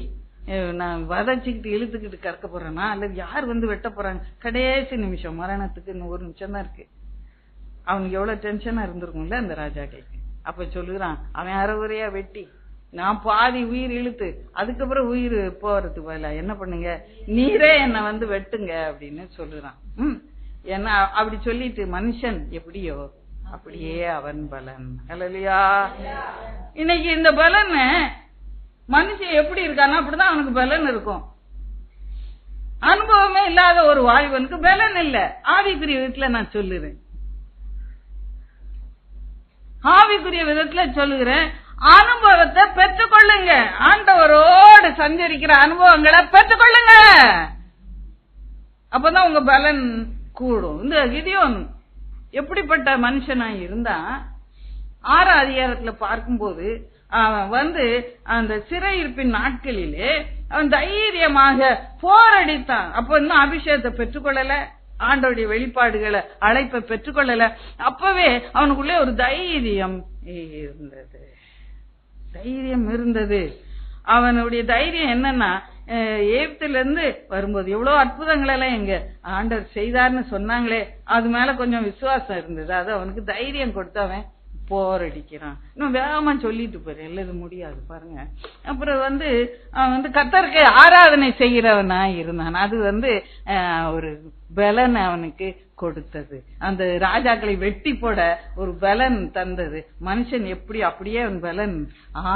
நான் வதச்சிக்கிட்டு இழுத்துக்கிட்டு கறக்க போறேன்னா அல்லது யார் வெட்ட போறாங்க? கடைசி நிமிஷம், மரணத்துக்கு இன்னும் 1 நிமிஷம் தான் இருக்கு. அவனுக்கு எவ்வளவு டென்ஷனா இருந்திருக்கும்ல அந்த ராஜாக்களுக்கு. அப்ப சொல்லுறான், அவன் அரைகுறையா வெட்டி நான் பாதி உயிர் இழுத்து அதுக்கப்புறம் உயிர் போறதுக்கு பதிலா என்ன பண்ணுங்க, நீரே என்ன வெட்டுங்க அப்படின்னு சொல்லுறான். ஏன்னா அப்படி சொல்லிட்டு மனுஷன் எப்படியோ அப்படியே அவன் பலன். அல்லையா? இன்னைக்கு இந்த பலன் மனுஷன் எப்படி இருக்கானா அப்படிதான் அவனுக்கு பலன் இருக்கும். அனுபவமே இல்லாத ஒரு வாலிபனுக்கு பலன் இல்ல. ஆவிக்குரிய விதத்துல நான் சொல்லுறேன், ஆவிக்குரிய விதத்துல சொல்லுகிறேன், அனுபவத்தை பெற்றுக்கொள்ளுங்க. ஆண்டவரோடு சஞ்சரிக்கிற அனுபவங்களை பெற்றுக்கொள்ளுங்க. அப்பதான் உங்க பலன் கூடும். இந்த கிதியோன் எப்படிப்பட்ட மனுஷனா இருந்தா, 6ஆம் அதிகாரத்துல பார்க்கும்போது அவன் அந்த சிறையிருப்பின் நாட்களிலே அவன் தைரியமாக போரடித்தான். அப்ப இன்னும் அபிஷேகத்தை பெற்றுக்கொள்ளல, ஆண்டோடைய வெளிப்பாடுகளை அழைப்பை பெற்றுக்கொள்ளல. அப்பவே அவனுக்குள்ளே ஒரு தைரியம் இருந்தது. அவனுடைய தைரியம் என்னன்னா, எகிப்தில இருந்து வரும்போது எவ்வளவு அற்புதங்கள் எல்லாம் எங்க ஆண்டவர் செய்தார்னு சொன்னாங்களே, அது மேல கொஞ்சம் விசுவாசம் இருந்தது. அது அவனுக்கு தைரியம் கொடுத்து அவன் போரடிக்கிறான். இன்னும் வேகமா சொல்லிட்டு போறேன், இல்லது முடியாது பாருங்க. அப்புறம் அவன் கர்த்தருக்கு ஆராதனை செய்கிறவனா இருந்தான். அது ஒரு பலன் அவனுக்கு கொடுத்தது. அந்த ராஜாக்களை வெட்டி போட ஒரு பலன் தந்தது. மனுஷன் எப்படி அப்படியே அவன் பலன்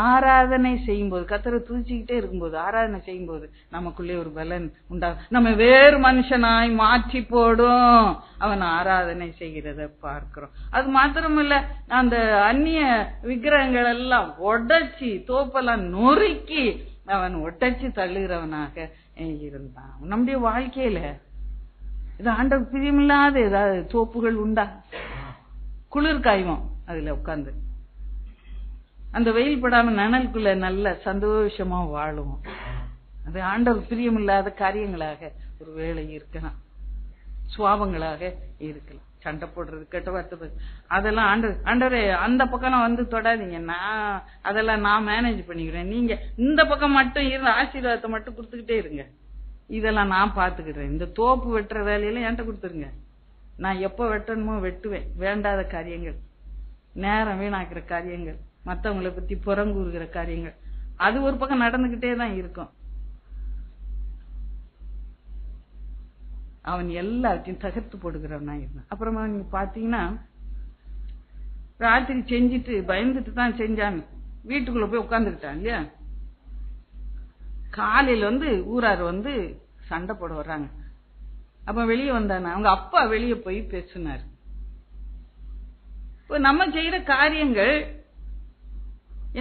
ஆராதனை செய்யும் போது, கர்த்தரை துதிச்சுக்கிட்டே இருக்கும்போது, ஆராதனை செய்யும் போது நமக்குள்ளே ஒரு பலன் உண்டாகும். நம்ம வேறு மனுஷனாய் மாற்றி போடும் அவன் ஆராதனை செய்கிறத பார்க்கிறோம். அது மாத்திரமில்ல, அந்த அந்நிய விக்கிரகங்கள் எல்லாம் உடைச்சி தோப்பெல்லாம் நொறுக்கி அவன் ஒட்டச்சு தள்ளுகிறவனாக இருந்தான். நம்முடைய வாழ்க்கையில இது ஆண்டவர் பிரியமில்லாத ஏதாவது தோப்புகள் உண்டா? குளிர் காய்வோம் அதுல உட்கார்ந்து, அந்த வெயில் படாம நனலுக்குள்ள நல்ல சந்தோஷமா வாழுவோம். அது ஆண்டவர் பிரியமில்லாத காரியங்களாக ஒரு வேளை இருக்கலாம், சுவாபங்களாக இருக்கலாம். சண்டை போடுறது, கெட்ட வார்த்தை, அதெல்லாம் ஆண்டவரே அந்த பக்கம் தொடாதீங்க, அதெல்லாம் நான் மேனேஜ் பண்ணிக்கிறேன், நீங்க இந்த பக்கம் மட்டும் இருந்த ஆசீர்வாதத்தை மட்டும் கொடுத்துக்கிட்டே இருங்க, இதெல்லாம் நான் பாத்துக்கிறேன். இந்த தோப்பு வெட்டுற வேலையெல்லாம் என்கிட்ட கொடுத்துருங்க, நான் எப்ப வெட்டணுமோ வெட்டுவேன். வேண்டாத காரியங்கள், நேரம் வீணாக்குற காரியங்கள், மத்தவங்களை பத்தி புறங்கூறுகிற காரியங்கள், அது ஒரு பக்கம் நடந்துகிட்டே தான் இருக்கும். அவன் எல்லாத்தையும் தகர்த்து போடுகிறவனா இருந்தான். அப்புறமா நீங்க பாத்தீங்கன்னா ராத்திரி செஞ்சுட்டு பயந்துட்டு தான் செஞ்சான், வீட்டுக்குள்ள போய் உட்கார்ந்துக்கிட்டான் இல்லையா. காலையில ஊரார் சண்டை போட வர்றாங்க. அப்ப வெளியே வந்தான அவங்க அப்பா வெளியே போய் பேசினார். இப்ப நம்ம செய்யற காரியங்கள்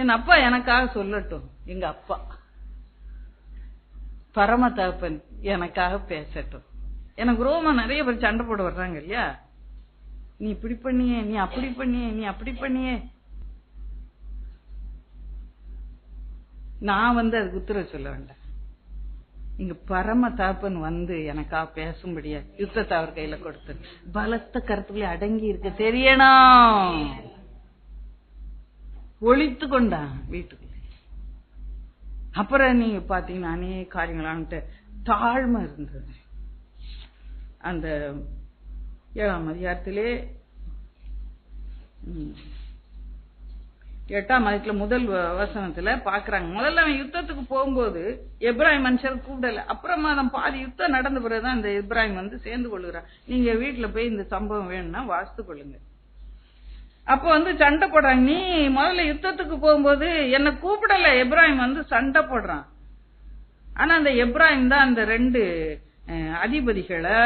என் அப்பா எனக்காக சொல்லட்டும், எங்க அப்பா பரம தகப்பன் எனக்காக பேசட்டும். எனக்கு ரோமா நிறைய பேர் சண்டை போட வர்றாங்க இல்லையா. நீ இப்படி பண்ணியே, நீ அப்படி பண்ணியே, நீ அப்படி பண்ணியே. நான் அதுக்கு உத்தரவு சொல்ல வேண்டாம். இங்க பரம தகப்பன் எனக்காக பேசும்படியா யுத்தத்தை அவர் கையில கொடுத்து பலத்த கருத்துக்களை அடங்கி இருக்க தெரியணும். ஒழித்து கொண்டான் வீட்டுக்குள்ள. அப்புறம் நீங்க பாத்தீங்கன்னா அநேக காரியங்களான்ட்டு தாழ்மை இருந்தது. அந்த 7ஆம் அதிகாரத்திலே 8ஆம் அதிகாரத்துல முதல் வசனத்துல பாக்குறாங்க. முதல்ல அவன் யுத்தத்துக்கு போகும்போது எப்ராஹிம் மனுஷர் கூப்பிடல. அப்புறமா பாதி யுத்தம் நடந்த பிறகுதான் இந்த எப்ராஹிம் சேர்ந்து கொள்ளுகிறான். நீங்க வீட்டுல போய் இந்த சம்பவம் வேணும்னா வாசித்து கொள்ளுங்க. அப்ப சண்டை போடுறாங்க. நீ முதல்ல யுத்தத்துக்கு போகும்போது என்ன கூப்பிடல. எப்ராஹிம் சண்டை போடுறான். ஆனா அந்த எப்ராஹிம் தான் அந்த 2 அதிபதிகளை,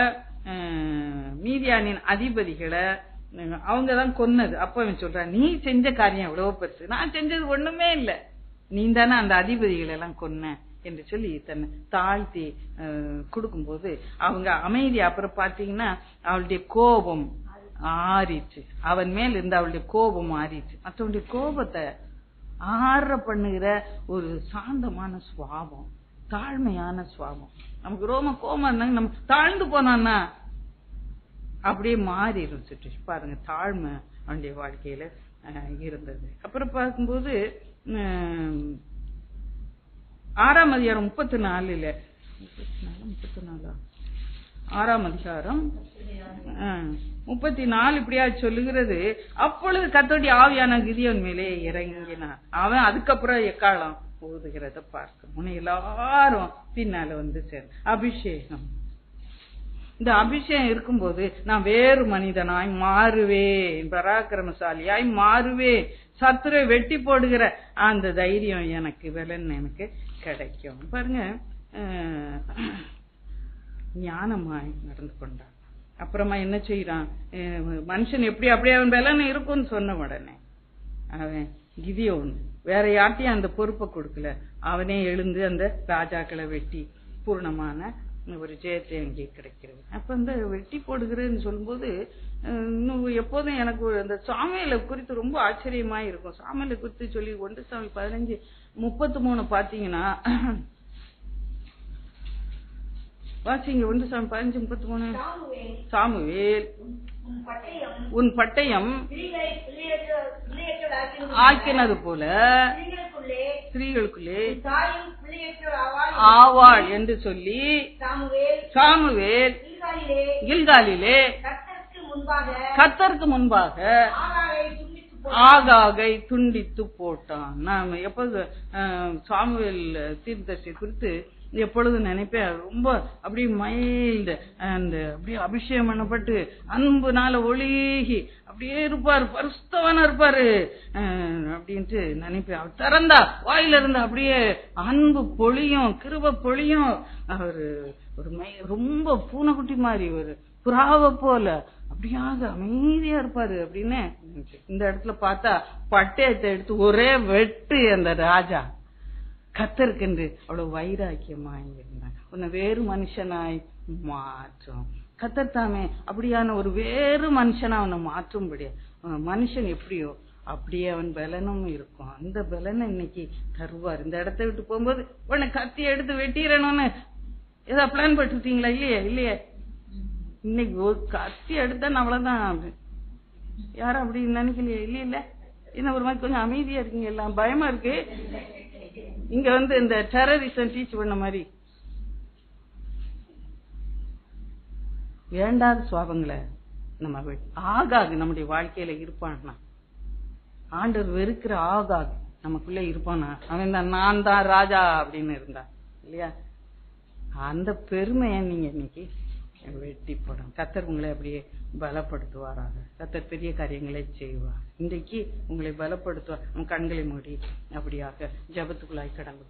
மீதியானின் அதிபதிகளை அவங்கதான் கொன்னது. அப்ப அவன் சொல்றான், நீ செஞ்ச காரியம் எவ்வளவு பெருசு, நான் செஞ்சது ஒண்ணுமே இல்ல, நீ தானே அந்த அதிபதிகளை எல்லாம் கொன்ன என்று சொல்லி தன்னை தாழ்த்தி கொடுக்கும்போது அவங்க அமைதி. அப்புறம் பாத்தீங்கன்னா அவளுடைய கோபம் ஆறிச்சு, அவன் மேல் இருந்த அவளுடைய கோபம் ஆறிச்சு. மற்றவனுடைய கோபத்தை ஆற பண்ணுகிற ஒரு சாந்தமான சுவாபம், தாழ்மையான சுவாபம். நமக்கு ரோம கோபம் இருந்தாங்க, நம்ம தாழ்ந்து போனோம்னா அப்படியே மாறி இருந்துச்சு. பாருங்க, தாழ்மை அவனுடைய வாழ்க்கையில இருந்தது. அப்புறம் பார்க்கும்போது 6ஆம் அதிகாரம் 34 6ஆம் அதிகாரம் 34 இப்படியா சொல்லுகிறது. அப்பொழுது கர்த்தருடைய ஆவியான கிதியோன் மேலே இறங்கினார். அவன் அதுக்கப்புறம் எக்காலம் ஊதுகிறத பார்க்க முன்ன எல்லாரும் பின்னால சேர் அபிஷேகம். இந்த அபிஷேகம் இருக்கும்போது நான் வேறு மனிதனாய் மாறுவேன், பராக்கிரமசாலியாய் மாறுவேன், சத்துரை வெட்டி போடுகிற அந்த தைரியம் எனக்கு எனக்கு கிடைக்கும். பாருங்க, ஞானமாய் நடந்து கொண்டான். அப்புறமா என்ன செய்யறான், மனுஷன் எப்படி அப்படியே அவன் பலன் இருக்கும்னு சொன்ன உடனே அவன் கிதியோன் வேற யார்ட்டையும் அந்த பொறுப்பை கொடுக்கல. அவனே எழுந்து அந்த ராஜாக்களை வெட்டி பூர்ணமான ஒரு ஜெயத்தை அங்கே கிடைக்கிறது. அப்ப இந்த வெட்டி போடுகிறேன்னு சொல்லும்போது இன்னும் எப்போதும் எனக்கு அந்த சாமுவேலை குறித்து ரொம்ப ஆச்சரியமா இருக்கும். சாமுவேலை குறித்து சொல்லி 1 சாமுவேல் 15:33 பாத்தீங்கன்னா வாசிங்க. 1 சாமுவேல் 15:33. சாமுவேல் உன் பட்டயம் ஆக்கினது போல ஸ்திரீகளுக்குள்ளே ஆவாள் என்று சொல்லி சாமுவேல் கில்காலிலே கர்த்தருக்கு முன்பாக ஆகாகை துண்டித்து போட்டான். நான் எப்போது சாமுவேல் தீர்க்கதரிசி குறித்து எப்பொழுது நினைப்பேன், ரொம்ப அப்படி மைல்டு அந்த அப்படியே அபிஷேகம் பண்ணப்பட்டு அன்புனால ஒழுகி அப்படியே இருப்பாரு, பரிசுத்தவானா இருப்பாரு அப்படின்ட்டு நினைப்பேன். அவர் திறந்தா வாயில இருந்து அப்படியே அன்பு பொழியும், கிருபை பொழியும். அவரு ஒரு ரொம்ப பூனைக்குட்டி மாதிரி ஒரு புறாவை போல அப்படியாக அமைதியா இருப்பாரு அப்படின்னு. இந்த இடத்துல பார்த்தா பட்டயத்தை எடுத்து ஒரே வெட்டு அந்த ராஜா. கர்த்தருக்கு அவ்வளவு வைராக்கியமாய் இருந்தான். உன்னை வேறு மனுஷனாய் மாற்றும் கர்த்தர் தாமே. அப்படியான ஒரு வேறு மனுஷனா அவனை மாற்றும்படியா மனுஷன் எப்படியோ அப்படியே அவன் பலனும் இருக்கும். அந்த பலனை இன்னைக்கு தருவார். இந்த இடத்த விட்டு போகும்போது உன்னை கத்தி எடுத்து வெட்டிடணும்னு ஏதாவது பிளான் பண்ணிட்டீங்களா? இல்லையே. இன்னைக்கு ஒரு கத்தி எடுத்தா அவ்வளவுதான். யாரும் அப்படி நினைக்கலையே? இல்ல என்ன ஒரு மாதிரி கொஞ்சம் அமைதியா இருக்கீங்க, எல்லாம் பயமா இருக்கு. இங்க இந்த டெரரிசம் டீச் பண்ண மாதிரி வேண்டாத சுவாபங்களை நம்ம ஆகாது நம்முடைய வாழ்க்கையில இருப்பான்னா, ஆண்டவர் வெறுக்கிற ஆகாது நமக்குள்ள இருப்பானா? அவன் தான் நான் தான் ராஜா அப்படின்னு இருந்தான் இல்லையா? அந்த பெருமையை நீங்க இன்னைக்கு வெட்டி போடும். கர்த்தர் உங்களை அப்படியே பலப்படுத்துவாராக. கர்த்தர் பெரிய காரியங்களை செய்வார். இன்றைக்கு உங்களை பலப்படுத்துவார். கண்களை மூடி அப்படியாக ஜெபத்துக்குள்ளாய் கடந்து